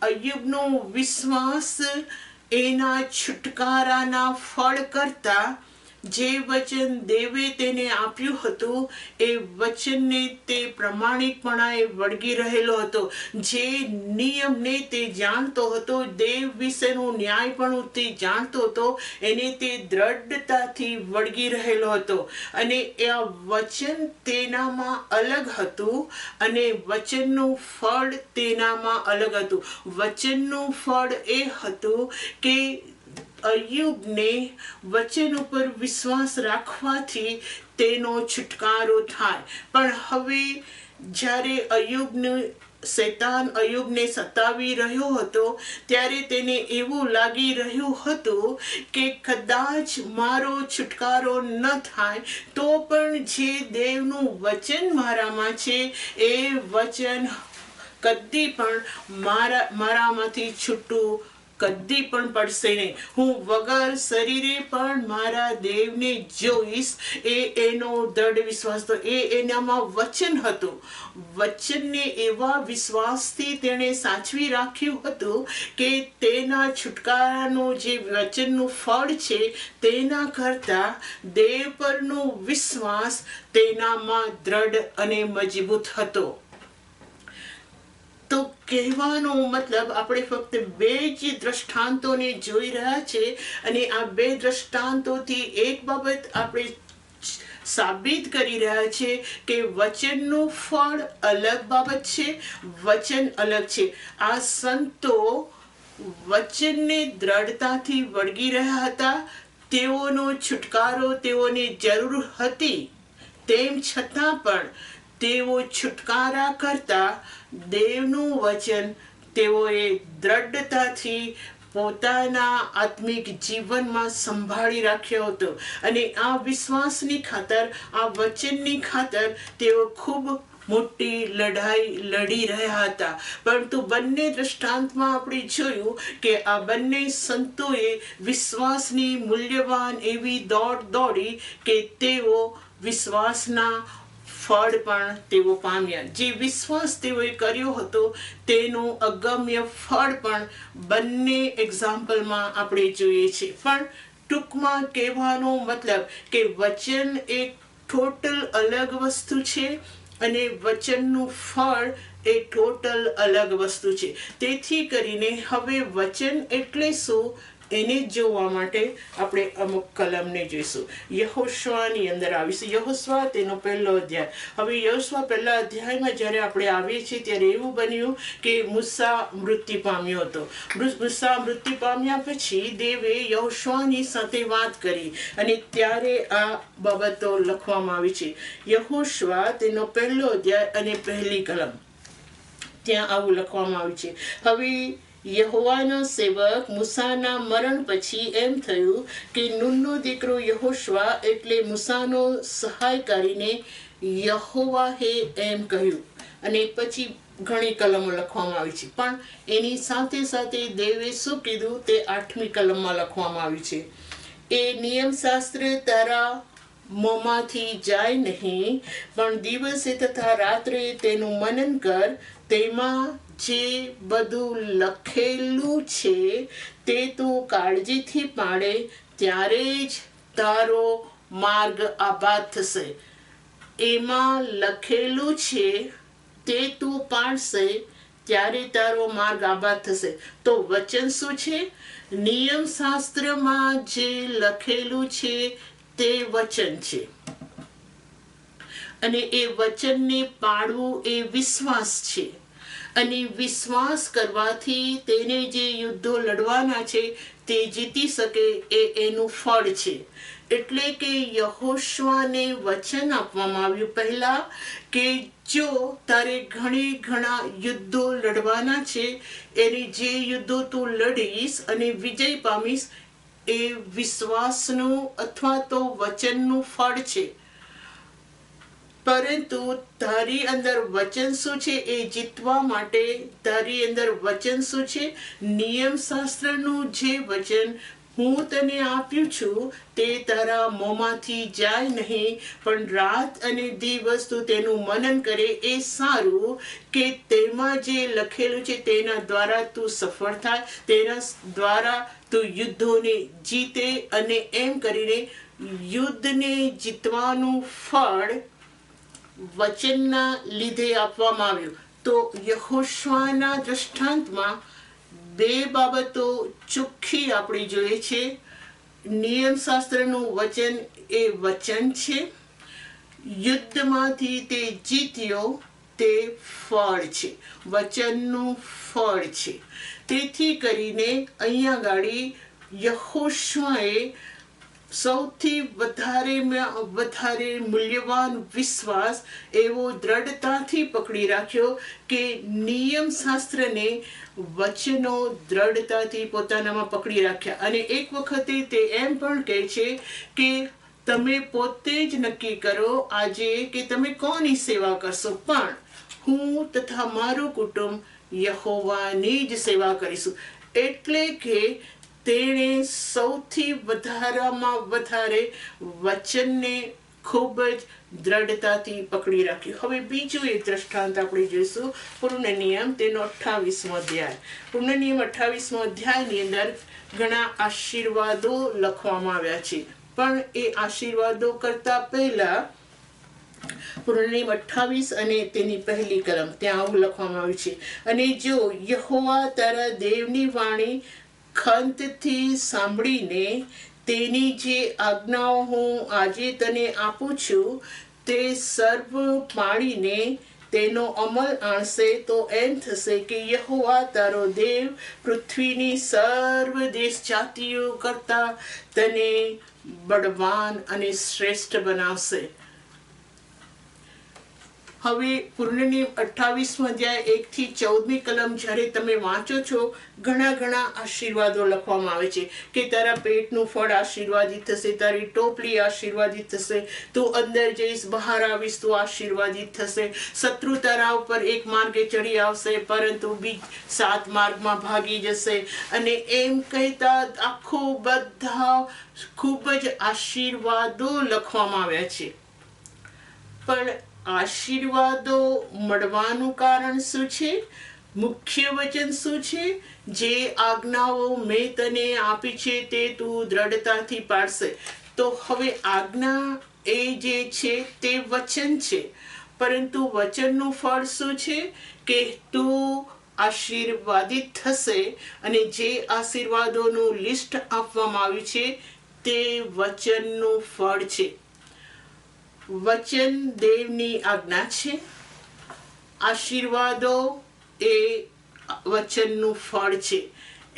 અય્યુબનો વિશ્વાસ એના છુટકારાના ફળ કરતા જે વચન દેવે તેને આપ્યું હતું એ વચનને તે પ્રમાણિકપણાએ વળગી રહેલો હતો. જે નિયમને તે જાણતો હતો, દેવ વિશેનું ન્યાયપણું તે જાણતો હતો, એને તે દ્રઢતાથી વળગી રહેલો હતો. અને આ વચન તેનામાં અલગ હતું અને વચનનું ફળ તેનામાં અલગ હતું. વચનનું ફળ એ હતું કે અય્યુબને વચન ઉપર વિશ્વાસ રાખવાથી તેનો છુટકારો થાય. પણ હવે જ્યારે શૈતાન અય્યુબને સતાવી રહ્યો હતો, ત્યારે તેને એવું લાગી રહ્યું હતું કે કદાચ મારો છુટકારો ન થાય તો પણ જે દેવનું વચન મારામાં છે એ વચન કદી પણ મારામાંથી છૂટું કદી પણ પડશે નહીં. હું વગર શરીરે પણ મારા દેવને જોઈશ. એનો દ્રઢ વિશ્વાસ તો એનામાં વચન હતું. વચનને એવા વિશ્વાસથી તેણે સાચવી રાખ્યું હતું કે તેના છુટકારાનો જે વચનનું ફળ છે તેના કરતા દેવ પરનો વિશ્વાસ તેનામાં દ્રઢ અને મજબૂત હતો. તો કહેવાનો મતલબ આપણે ફક્ત બે જ દ્રષ્ટાંતોને જોઈ રહ્યા છે, અને આ બે દ્રષ્ટાંતોથી એક બાબત આપણે સાબિત કરી રહ્યા છે કે વચનનું ફળ અલગ બાબત છે, વચન અલગ છે. આ સંતો વચનને દ્રઢતાથી વળગી રહ્યા હતા. તેઓનો છુટકારો તેઓને જરૂર હતી, તેમ છતાં પણ તેઓ છુટકારા કરતા દેવનું વચન તેઓએ દ્રઢતાથી પોતાના આત્મિક જીવનમાં સંભાળી રાખ્યો હતો. અને આ વિશ્વાસની ખાતર, આ વચનની ખાતર તેઓ ખૂબ મોટી લડાઈ લડી રહ્યા હતા, પરંતુ બંને દ્રષ્ટાંતમાં આપણે જોયું કે આ બંને સંતોએ વિશ્વાસની મૂલ્યવાન એવી દોડ દોડી કે તેઓ વિશ્વાસના ફળ પણ તેઓ પામ્યા. જે વિશ્વાસ તેઓએ કર્યો હતો તેનું અગમ્ય ફળ પણ બંને એક્ઝામ્પલમાં આપણે જોઈએ છે. પણ ટૂંકમાં કહેવાનો મતલબ કે વચન એક ટોટલ અલગ વસ્તુ છે અને વચનનું ફળ એ ટોટલ અલગ વસ્તુ છે. તેથી કરીને હવે વચન એટલે શું એને જોવા માટે આપણે અમુક કલમને જોઈશું. યહોશુઆની અંદર આવીશું. યહોશુઆ તેનો પહેલો અધ્યાય. હવે યહોશુઆ પહેલા અધ્યાયમાં જ્યારે આપણે આવીએ છીએ ત્યારે એવું બન્યું કે મૂસા મૃત્યુ પામ્યો હતો. મૂસા મૃત્યુ પામ્યા પછી દેવે યહોશુઆની સાથે વાત કરી અને ત્યારે આ બાબતો લખવામાં આવી છે. યહોશુઆ તેનો પહેલો અધ્યાય અને પહેલી કલમ, ત્યાં આવું લખવામાં આવ્યું છે. હવે યહોવાનો સેવક મૂસાના મરણ પછી એમ થયું કે નૂનનો દીકરો યહોશુઆ એટલે મૂસાનો સહાયકારીને યહોવાહે એમ કહ્યું. અને પછી ઘણી કલમો લખવામાં આવી છે, પણ એની સાથે સાથે દેવે શું કીધું તે 8મી કલમમાં લખવામાં આવ્યું છે. એ નિયમશાસ્ત્ર તારા મોંમાંથી જાય નહીં, પણ દિવસે તથા રાત્રે તેનું મનન કર, તેમાં જે બધું લખેલું છે તે તું કાળજીથી પાડે, ત્યારે જ તારો માર્ગ આબાદ થશે. એમાં લખેલું છે તે તું પાડશે ત્યારે તારો માર્ગ આબાદ થશે. તો વચન શું છે? નિયમશાસ્ત્રમાં જે લખેલું છે તે વચન છે, અને એ વચનને પાળવું એ વિશ્વાસ છે. અને વિશ્વાસ કરવાથી તેને જે યુદ્ધો લડવાના છે તે જીતી શકે એ એનું ફળ છે. એટલે કે યહોશુઆને વચન આપવામાં આવ્યું પહેલા કે જો તારે ઘણા યુદ્ધો લડવાના છે, એની જે યુદ્ધો તું લડીશ અને વિજય પામીશ એ વિશ્વાસનું અથવા તો વચનનું ફળ છે. પરંતુ તારી અંદર વચન શું છે એ જીતવા માટે તારી અંદર વચન શું છે? નિયમશાસ્ત્રનું જે વચન હું તને આપ્યું છું તે તારા મોંમાંથી જાય નહીં, પણ રાત અને દિવસ તું તેનું મનન કરે એ સારું, કે તેમાં જે લખેલું છે તેના દ્વારા તું સફળ થાય, તેના દ્વારા તું યુદ્ધોને જીતે. અને એમ કરીને યુદ્ધને જીતવાનું ફળ વચનના લીધે આપવામાં આવ્યું. તો યહોશુઆના દ્રષ્ટાંતમાં 2 બાબતો ચોખ્ખી આપણે જોઈએ છે. નિયમશાસ્ત્રનું વચન એ વચન છે, યુદ્ધમાંથી તે જીત્યો તે ફળ છે, વચનનું ફળ છે. તેથી કરીને અહીંયા ગાડી યહોશુઆએ સૌથી વધારે મૂલ્યવાન વિશ્વાસ એવો દ્રઢતાથી પકડી રાખ્યો કે નિયમશાસ્ત્રને વચનો દ્રઢતાથી પોતાનામાં પકડી રાખ્યા. અને એક વખતે તે એમ પણ કહે છે કે તમે પોતે જ નક્કી કરો આજે કે તમે કોની સેવા કરશો, પણ હું તથા મારું કુટુંબ યહોવાની જ સેવા કરીશું. એટલે કે તેણે સૌથી વધારે વચનને ખૂબ જ દ્રઢતાથી પકડી રાખ્યું. હવે બીજું એક દ્રષ્ટાંત આપણે જોઈશું. પૂર્ણ નિયમ તેનો 28મો અધ્યાય. પૂર્ણ નિયમ 28મો અધ્યાયની અંદર ઘણા આશીર્વાદો લખવામાં આવ્યા છે, પણ એ આશીર્વાદો કરતા પહેલા પૂર્ણ નિયમ 28 અને તેની પહેલી કલમ, ત્યાં આવું લખવામાં આવ્યું છે. અને જો યહોવા તારા દેવની વાણી ખંતથી સાંભળીને તેની જે આજ્ઞાઓ હું આજે તને આપું છું તે સર્વ પાળીને તેનો અમલ આણશે, તો એમ થશે કે યહોવા તારો દેવ પૃથ્વીની સર્વ દેશ જાતિઓ કરતા તને બળવાન અને શ્રેષ્ઠ બનાવશે. હવે પૂર્ણનિયમ 28 અધ્યાય 1 થી 14મી કલમ જ્યારે તમે વાંચો છો, ઘણા આશીર્વાદો લખવામાં આવે છે કે તારા પેટનું ફળ આશીર્વાદિત થશે, તારી ટોપલી આશીર્વાદિત થશે, તું અંદર જઈશ બહાર આવીશ તું આશીર્વાદિત થશે, શત્રુ તારા ઉપર એક માર્ગે ચડી આવશે પરંતુ 7 માર્ગમાં ભાગી જશે. અને એમ કહેતા આખો બધા ખૂબ જ આશીર્વાદો લખવામાં આવ્યા છે. પણ આશીર્વાદો મળવાનું કારણ શું છે? મુખ્ય વચન શું છે? જે આજ્ઞાઓ મેં તને આપી છે તે તું દ્રઢતાથી પાળશે. તો હવે આજ્ઞા એ જે છે તે વચન છે, પરંતુ વચનનું ફળ શું છે? કે તું આશીર્વાદિત થશે. અને જે આશીર્વાદોનું લિસ્ટ આપવામાં આવ્યું છે તે વચનનું ફળ છે. વચન દેવની આજ્ઞા છે, આશીર્વાદો એ વચનનું ફળ છે.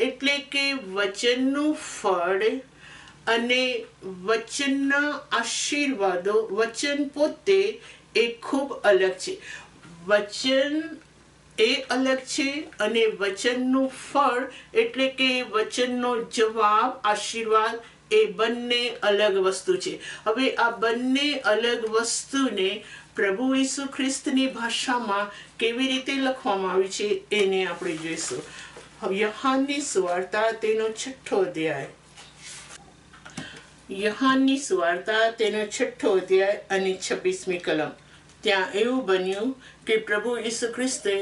એટલે કે વચનનું ફળ અને વચનના આશીર્વાદો, વચન પોતે એ ખૂબ અલગ છે. વચન એ અલગ છે અને વચનનું ફળ એટલે કે વચનનો જવાબ, આશીર્વાદ, એ બંને અલગ વસ્તુ છે. હવે આ બંને અલગ વસ્તુને પ્રભુ ઈસુ ખ્રિસ્તની ભાષામાં કેવી રીતે લખવામાં આવી છે એને આપણે જોઈશું. યહાનની સુવાર્તા તેનો 6 અધ્યાય. યહાનની સુવાર્તા તેનો 6 અધ્યાય અને 26મી કલમ. ત્યાં એવું બન્યું કે પ્રભુ ઈસુ ખ્રિસ્તે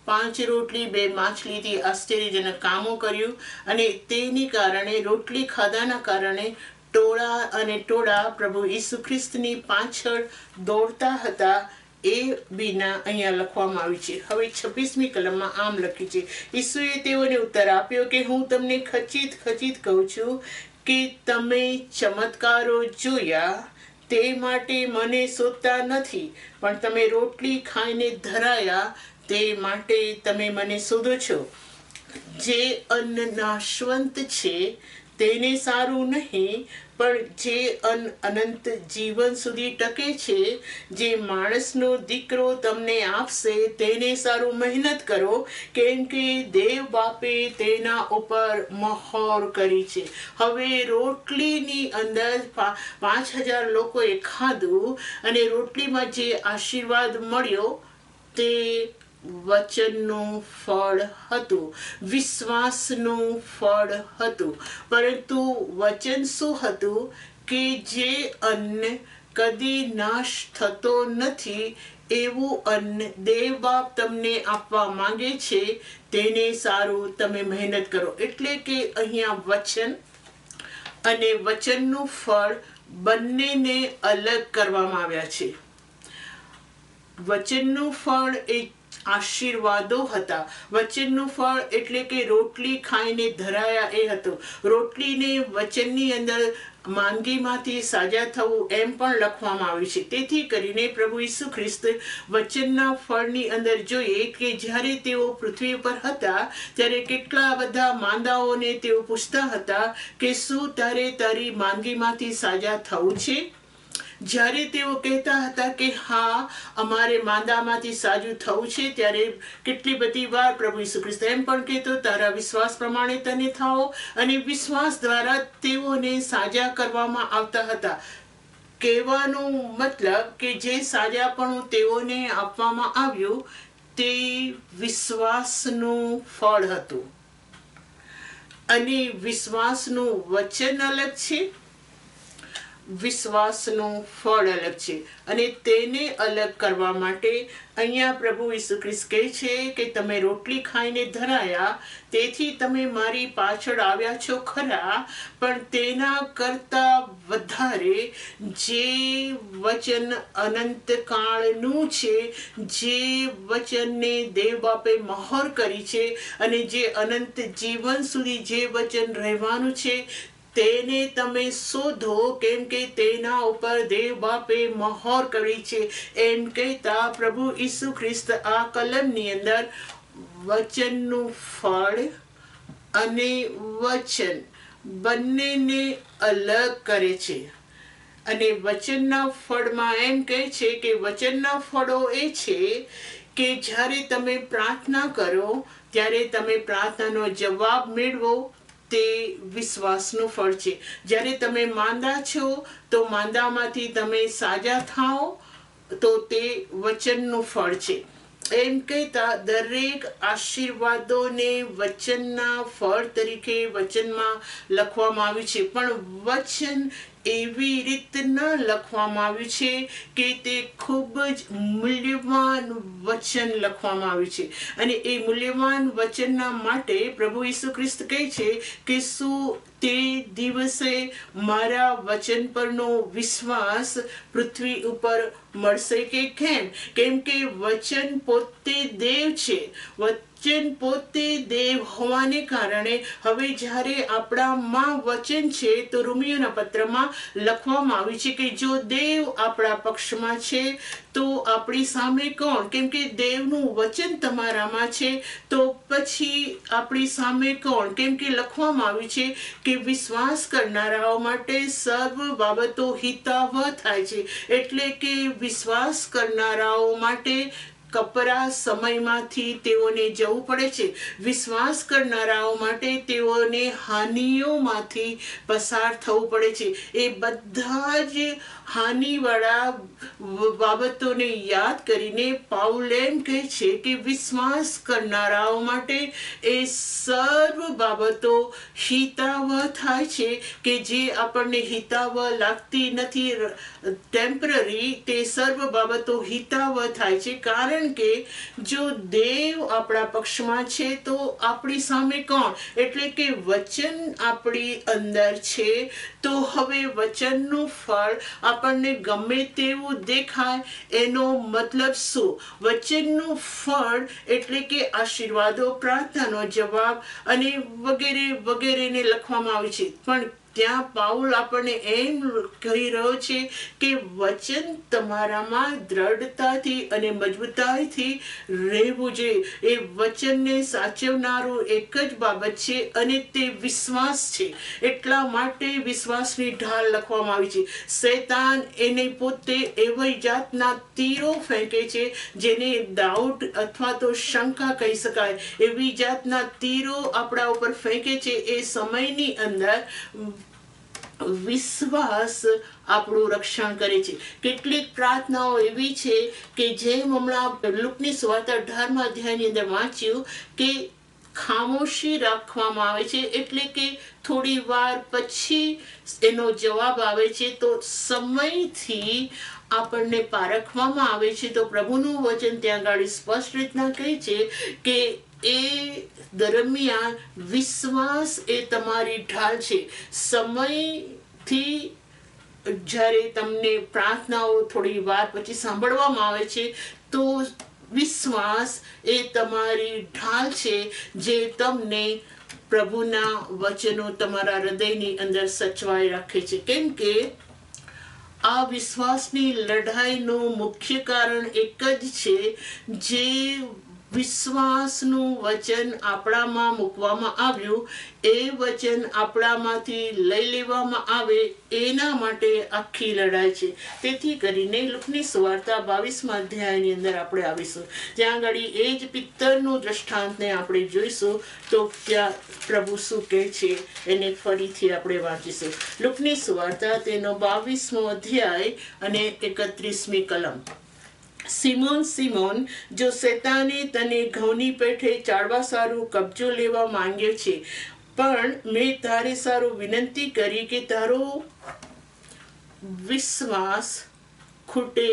5 રોટલી 2 માછલીથી આશ્ચર્યજનક કામો કર્યું, અને તેની કારણે, રોટલી ખાધાના કારણે ટોળા પ્રભુ ઈસુ ખ્રિસ્તની પાછળ દોડતા હતા. એ બીના અહીંયા લખવામાં આવ્યું છે. હવે 26મી કલમમાં આમ લખ્યું છે, ઈસુએ તેઓને ઉત્તર આપ્યો કે હું તમને ખચિત કહું છું કે તમે ચમત્કારો જોયા તે માટે મને શોધતા નથી, પણ તમે રોટલી ખાઈને ધરાયા તે માટે તમે મને શોધો છો. જે અન્ન નાશવંત છે તેને સારું નહીં, પણ જે અન્ન અનંત જીવન સુધી ટકે છે, જે માણસનો દીકરો તમને આપશે તેને સારું મહેનત કરો, કેમ કે દેવ બાપે તેના ઉપર મહોર કરી છે. હવે રોટલીની અંદર 5000 લોકોએ ખાધું અને રોટલીમાં જે આશીર્વાદ મળ્યો તે વચનનું ફળ હતું, વિશ્વાસનું ફળ હતું. પરંતુ વચન શું હતું? કે જે અન્ન કદી નાશ થતો નથી એવું અન્ન દેવ બાપ તમને આપવા માંગે છે, તેને સારું તમે મહેનત કરો. એટલે કે અહીંયા વચન અને વચનનું ફળ બંનેને અલગ કરવામાં આવ્યા છે. વચનનું ફળ એ આશીર્વાદો હતા. વચનનું ફળ એટલે કે રોટલી ખાઈને ધરાયા એ હતું. રોટલીને વચનની અંદર માંદગીમાંથી સાજા થવું એમ પણ લખવામાં આવ્યું છે. તેથી કરીને પ્રભુ ઈસુ ખ્રિસ્ત વચનના ફળની અંદર જોઈએ કે જ્યારે તેઓ પૃથ્વી પર હતા ત્યારે કેટલા બધા માંદાઓને તેઓ પૂછતા હતા કે શું તારે તારી માંદગીમાંથી સાજા થવું છે? જ્યારે તેઓ કહેતા હતા કે હા અમારે માંદામાંથી સાજું થવું છે, ત્યારે કેટલી બધી વાર પ્રભુ ઈસુ ખ્રિસ્ત એમ પણ કહેતો, તારા વિશ્વાસ પ્રમાણે તને થાઓ. અને વિશ્વાસ દ્વારા તેઓને સાજા કરવામાં આવતા હતા. કહેવાનો મતલબ કે જે સાજાપણું તેઓને આપવામાં આવ્યું તે વિશ્વાસનું ફળ હતું. અને વિશ્વાસનું વચન અલગ છે, વિશ્વાસનું ફળ અલગ છે. અને તેને અલગ કરવા માટે અહીંયા પ્રભુ ઈસુ ખ્રિસ્ત કહે છે કે તમે રોટલી ખાઈને ધરાયા તેથી તમે મારી પાછળ આવ્યા છો ખરા, પણ તેના કરતા વધારે જે વચન અનંતકાળનું છે, જે વચનને દેવ બાપે મહોર કરી છે અને જે અનંત જીવન સુધી જે વચન રહેવાનું છે તેને તમે શોધો, કેમ કે તેના ઉપર દેવ બાપે મહોર કરી છે. એમ કહેતા પ્રભુ ઈસુ ખ્રિસ્ત આ કલમની અંદર વચનનું ફળ અને વચન બંનેને અલગ કરે છે. અને વચનના ફળમાં એમ કહે છે કે વચનના ફળો એ છે કે જ્યારે તમે પ્રાર્થના કરો ત્યારે તમે પ્રાર્થનાનો જવાબ મેળવો, તે વિશ્વાસનું ફળ છે. જ્યારે તમે માંદા છો તો માંદામાંથી તમે સાજા થાઓ, તો તે વચનનું ફળ છે. એમ કહેતા દરેક આશીર્વાદોને વચનના ફળ તરીકે વચનમાં લખવામાં આવ્યું છે, પણ વચન એવી રીતના લખવામાં આવ્યું છે કે તે ખૂબ જ મૂલ્યવાન વચન લખવામાં આવ્યું છે. અને એ મૂલ્યવાન વચનના માટે પ્રભુ ઈસુ ખ્રિસ્ત કહે છે કે શું તે દિવસે મારા વચન પરનો વિશ્વાસ પૃથ્વી ઉપર મળશે કે કેમ? કેમ કે વચન પોતે દેવ છે. વચન પોતે દેવ હોવાને કારણે હવે જ્યારે આપણામાં વચન છે તો રોમિયોના પત્રમાં લખવામાં આવ્યું છે કે જો દેવ આપણા પક્ષમાં છે તો આપણી સામે કોણ? કેમ કે દેવનું વચન તમારામાં છે તો પછી આપણી સામે કોણ? કેમ કે લખવામાં આવ્યું છે કે વિશ્વાસ કરનારાઓ માટે સર્વ બાબતો હિતાવહ થાય છે. એટલે કે વિશ્વાસ કરનારાઓ માટે કપરા સમયમાંથી તેઓને જવું પડે છે. વિશ્વાસ કરનારાઓ માટે તેઓને હાનિઓમાંથી પસાર થવું પડે છે. એ બધા જ હાનિવાળા બાબતોને યાદ કરીને પાઉલ એમ કહે છે કે વિશ્વાસ કરનારાઓ માટે એ સર્વ બાબતો હિતાવહ થાય છે, કે જે આપણને હિતાવહ લાગતી નથી, ટેમ્પરરી, તે સર્વ બાબતો હિતાવહ થાય છે. કારણ કે જો દેવ આપણા પક્ષમાં છે તો આપણી સામે કોણ? એટલે કે વચન આપણી અંદર છે તો હવે વચનનું ફળ આપણને ગમે તેવું દેખાય એનો મતલબ શું? વચનનું ફળ એટલે કે આશીર્વાદો, પ્રાર્થનાનો જવાબ અને વગેરે વગેરેને લખવામાં આવે છે. પણ ત્યાં પાઉલ આપણને એમ કહી રહ્યો છે કે વચન તમારામાં દ્રઢતાથી અને મજબૂતાઈથી રહેવું જોઈએ. એ વચનને સાચવનારું એક જ બાબત છે અને તે વિશ્વાસ છે. એટલા માટે વિશ્વાસની ઢાલ લખવામાં આવી છે. શૈતાન એને પોતે એવી જાતના તીરો ફેંકે છે જેને ડાઉટ અથવા તો શંકા કહી શકાય. એવી જાતના તીરો આપણા ઉપર ફેંકે છે. એ સમયની અંદર વિશ્વાસ આપણું રક્ષણ કરે છે. કેટલીક પ્રાર્થનાઓ એવી છે કે જેમ હમણાં લુકની સુવાર્તા 18મા અધ્યાયની અંદર વાંચ્યું કે ખામોશી રાખવામાં આવે છે, એટલે કે થોડી વાર પછી એનો જવાબ આવે છે. તો સમયથી આપણને પારખવામાં આવે છે. તો પ્રભુનું વચન ત્યાં આગળ સ્પષ્ટ રીતના કહે છે કે એ દરમિયાન વિશ્વાસ એ તમારી ઢાલ છે. સમયથી જ્યારે તમને પ્રાર્થનાઓ થોડી વાર પછી સાંભળવામાં આવે છે તો વિશ્વાસ એ તમારી ઢાલ છે જે તમને પ્રભુના વચનો તમારા હૃદયની અંદર સચવાઈ રાખે છે. કેમ કે આ વિશ્વાસની લડાઈનું મુખ્ય કારણ એક જ છે, જે વિશ્વાસનું વચન આપણામાં મૂકવામાં આવ્યું એ વચન આપણામાંથી લઈ લેવામાં આવે એના માટે આખી લડાઈ છે. તેથી કરીને લુકની સુવાર્તા 22મા અધ્યાયની અંદર આપણે આવીશું. ત્યાં આગળ એ જ પિત્તરનું દ્રષ્ટાંતને આપણે જોઈશું. તો ત્યાં પ્રભુ શું કહે છે એને ફરીથી આપણે વાંચીશું. લુકની સુવાર્તા તેનો 22મો અધ્યાય અને 31મી કલમ. સિમોન, સિમોન, જો શૈતાને તને ઘઉંની પેઠે ચાળવા સારું કબજો લેવા માંગ્યો છે, પણ મેં તારે સારું વિનંતી કરી કે તારો વિશ્વાસ ખૂટે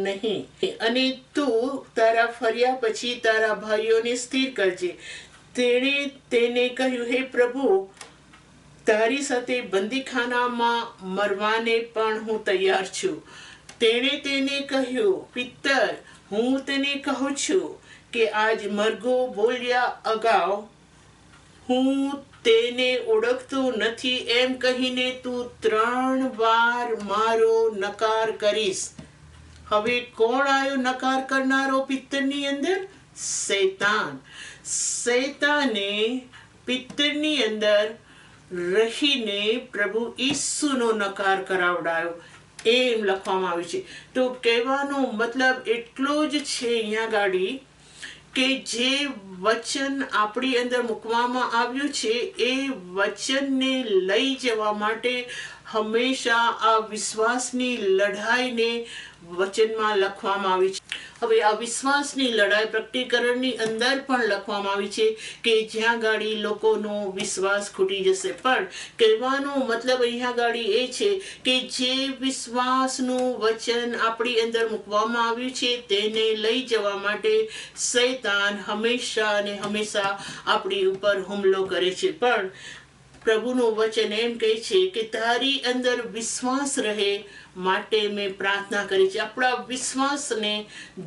નહીં, અને તું તારા ફર્યા પછી તારા ભાઈઓને સ્થિર કરજે. તેણે તેને કહ્યું, હે પ્રભુ, તારી સાથે બંદીખાનામાં મરવાને પણ હું તૈયાર છું. તેણે તેને કહ્યું, પિત્તર, હું તને કહું છું કે આજ મરઘો બોલ્યા અગાઉ હું તેને ઓળખતો નથી એમ કહીને તું 3 વાર મારો નકાર કરીશ. હવે કોણ આવ્યો નકાર કરનારો પિત્તરની અંદર? શૈતાન. શૈતાને પિત્તરની અંદર રહીને પ્રભુ ઈસુનો નકાર કરાવડાયો. એમ લખવામાં આવ્યું છે. તો કહેવાનો મતલબ એટલો જ છે અહીંયા ગાડી કે જે વચન આપણી અંદર મૂકવામાં આવ્યું છે એ વચનને લઈ જવા માટે હંમેશા આ વિશ્વાસની લડાઈને વચનમાં લખવામાં આવી છે. હવે આ વિશ્વાસની લડાઈ પ્રકટીકરણની અંદર પણ લખવામાં આવી છે કે જ્યાં ગાડી લોકોનો વિશ્વાસ ખૂટી જશે. પણ કહેવાનો મતલબ અહીંયા ગાડી એ છે કે જે વિશ્વાસનું વચન આપણી અંદર મૂકવામાં આવ્યું છે તેને લઈ જવા માટે શૈતાન હંમેશા અને હંમેશા આપણી ઉપર હુમલો કરે છે. પણ પ્રભુનું વચન એમ કહે છે કે તારી અંદર વિશ્વાસ રહે માટે મેં પ્રાર્થના કરી છે. આપણા વિશ્વાસને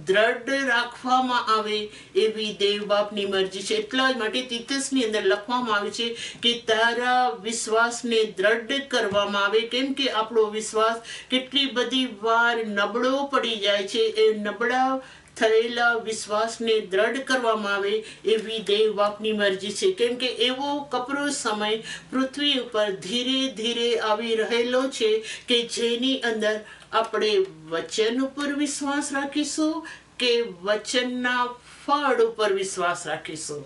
દ્રઢ રાખવામાં આવે એવી દેવ બાપની મરજી છે. એટલા જ માટે તીતસની અંદર લખવામાં આવે છે કે તારા વિશ્વાસને દ્રઢ કરવામાં આવે, કેમ કે આપણો વિશ્વાસ કેટલી બધી વાર નબળો પડી જાય છે. એ નબળા થયેલા વિશ્વાસને દ્રઢ કરવામાં આવે એવી દેવ બાપની મરજી છે. કેમ કે એવો કપરો સમય પૃથ્વી ઉપર ધીરે ધીરે આવી રહેલો છે કે જેની અંદર આપણે વચન ઉપર વિશ્વાસ રાખીશું કે વચનના ફળ ઉપર વિશ્વાસ રાખીશું.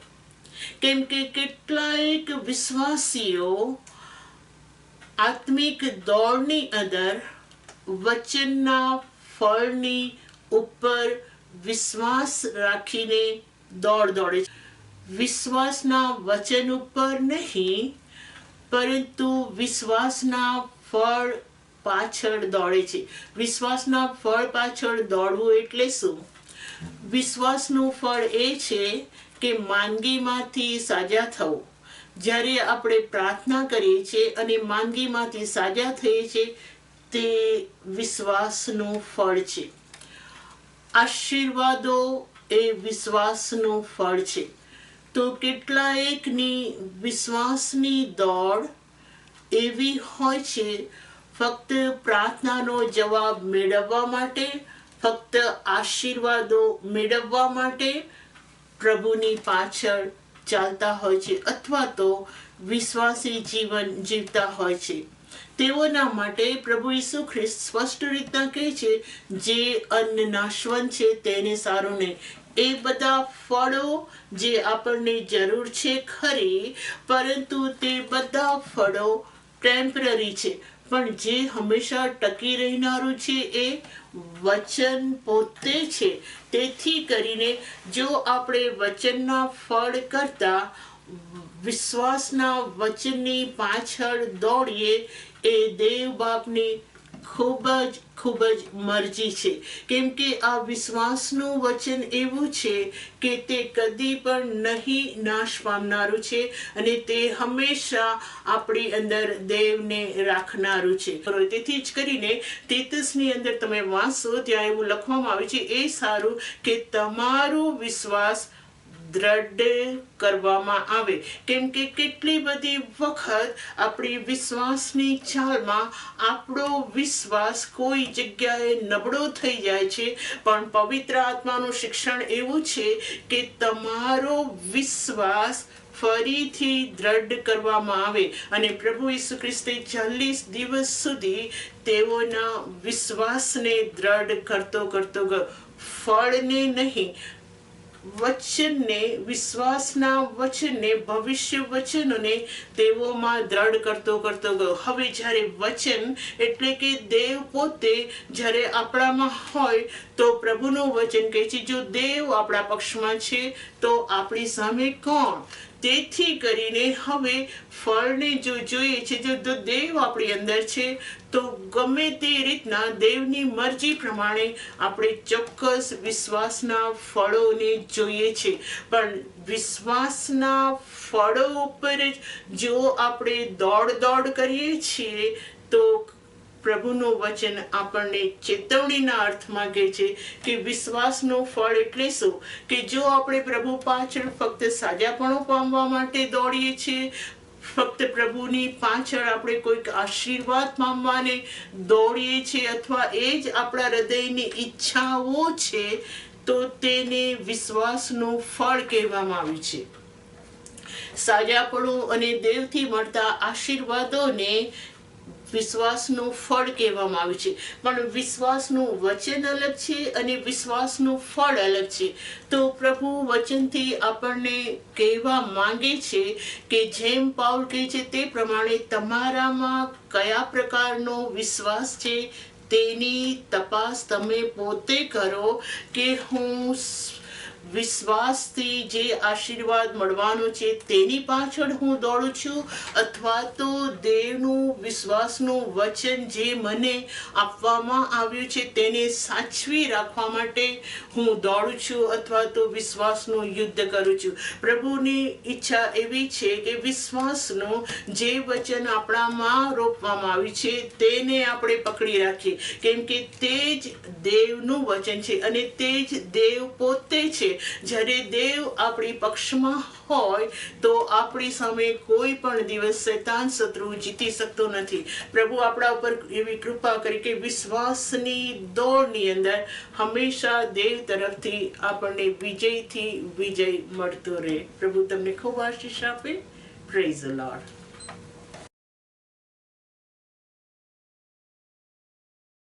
કેમ કે કેટલાક વિશ્વાસીઓ આત્મિક દોડની અંદર વચનના ફળની ઉપર વિશ્વાસ રાખીને દોડે છે. વિશ્વાસના વચન ઉપર નહીં પરંતુ વિશ્વાસના ફળ પાછળ દોડે છે. વિશ્વાસના ફળ પાછળ દોડવું એટલે શું? વિશ્વાસનું ફળ એ છે કે માંદગીમાંથી સાજા થવું. જ્યારે આપણે પ્રાર્થના કરીએ છીએ અને માંદગીમાંથી સાજા થઈએ છીએ તે વિશ્વાસનું ફળ છે. આશીર્વાદો એ વિશ્વાસનું ફળ છે. તો કેટલાકની વિશ્વાસની દોડ એવી હોય છે ફક્ત પ્રાર્થનાનો જવાબ મેળવવા માટે, ફક્ત આશીર્વાદો મેળવવા માટે પ્રભુની પાછળ ચાલતા હોય છે અથવા તો વિશ્વાસી જીવન જીવતા હોય છે. તેઓના માટે પ્રભુ ઈસુ ખ્રિસ્ત સ્પષ્ટ રીતના કહે છે જે અન્ન નાશવંત છે તેને સારું નહીં. એ બધા ફળો જે આપણને જરૂર છે ખરી, પરંતુ તે બધા ફળો ટેમ્પરરી છે. પણ જે હંમેશા ટકી રહેનારું છે એ વચન પોતે છે. તેથી કરીને જો આપણે વચનના ફળ કરતા વિશ્વાસના વચનની પાછળ દોડીએ એ દેવ બાપની ખૂબ જ મરજી છે. કેમ કે આ વિશ્વાસનું વચન એવું છે કે તે કદી પણ નહીં નાશ પામનારું છે અને તે હંમેશા આપણી અંદર દેવને રાખનારું છે. તેથી જ કરીને તીતસની અંદર તમે વાંચો ત્યાં એવું લખવામાં આવે છે એ સારું કે તમારો વિશ્વાસ દ્રઢ કરવામાં આવે. કેમ કે કેટલી બધી વખત આપણી વિશ્વાસની ચાલમાં આપણો વિશ્વાસ કોઈ જગ્યાએ નબળો થઈ જાય છે. પણ પવિત્ર આત્માનું શિક્ષણ એવું છે કે તમારો વિશ્વાસ ફરીથી દ્રઢ કરવામાં આવે. અને પ્રભુ ઈસુ ખ્રિસ્તે 40 દિવસ સુધી તેઓના વિશ્વાસને દ્રઢ કરતો ગયો. ફળને નહીં, વચનને, વિશ્વાસના વચનને, ભવિષ્ય વચનોને તેઓમાં દ્રઢ કરતો ગયો. હવે જ્યારે વચન એટલે કે દેવ પોતે જ્યારે આપણામાં હોય તો પ્રભુનું વચન કહે છે જો દેવ આપણા પક્ષમાં છે તો આપણી સામે કોણ? તેથી કરીને હવે ફળને જો જોઈએ છે, જો દેવ આપણી અંદર છે તો ગમે તે રીતના દેવની મરજી પ્રમાણે આપણે ચોક્કસ વિશ્વાસના ફળોને જોઈએ છે. પણ વિશ્વાસના ફળો ઉપર જ જો આપણે દોડ કરીએ છીએ તો પ્રભુનું વચન આપણને ચેતવણીના અર્થમાં કહે છે કે વિશ્વાસનું ફળ એટલે શું? કે જો આપણે પ્રભુ પાછળ ફક્ત સાજાપણું પામવા માટે દોડીએ છીએ, ફક્ત પ્રભુની પાછળ આપણે કોઈક આશીર્વાદ પામવાને દોડીએ છીએ અથવા એ જ આપણા હૃદયની ઈચ્છાઓ છે તો તેને વિશ્વાસનું ફળ કહેવામાં આવ્યું છે. સાજાપણું અને દેવથી મળતા આશીર્વાદોને વિશ્વાસનું ફળ કહેવામાં આવ્યું છે. પણ વિશ્વાસનું વચન અલગ છે અને વિશ્વાસનું ફળ અલગ છે. તો પ્રભુ વચનથી આપણને કહેવા માંગે છે કે જેમ પાઉલ કહે છે તે પ્રમાણે તમારામાં કયા પ્રકારનો વિશ્વાસ છે તેની તપાસ તમે પોતે કરો કે હું વિશ્વાસથી જે આશીર્વાદ મળવાનો છે તેની પાછળ હું દોડું છું, અથવા તો દેવનું વિશ્વાસનું વચન જે મને આપવામાં આવ્યું છે તેને સાચવી રાખવા માટે હું દોડું છું, અથવા તો વિશ્વાસનું યુદ્ધ કરું છું. પ્રભુની ઈચ્છા એવી છે કે વિશ્વાસનું જે વચન આપણામાં રોપવામાં આવ્યું છે તેને આપણે પકડી રાખીએ, કેમ કે તે જ દેવનું વચન છે અને તે જ દેવ પોતે છે. જ્યારે દેવ આપણી પક્ષમાં હોય તો આપણી સામે કોઈ પણ દિવસ શૈતાન શત્રુ જીતી શકતો નથી. પ્રભુ આપણા ઉપર એવી કૃપા કરી કે વિશ્વાસની દોડની અંદર હંમેશા દેવ તરફથી આપણને વિજયથી વિજય મળતો રહે. પ્રભુ તમને ખૂબ આશીષ આપે. Praise the lord.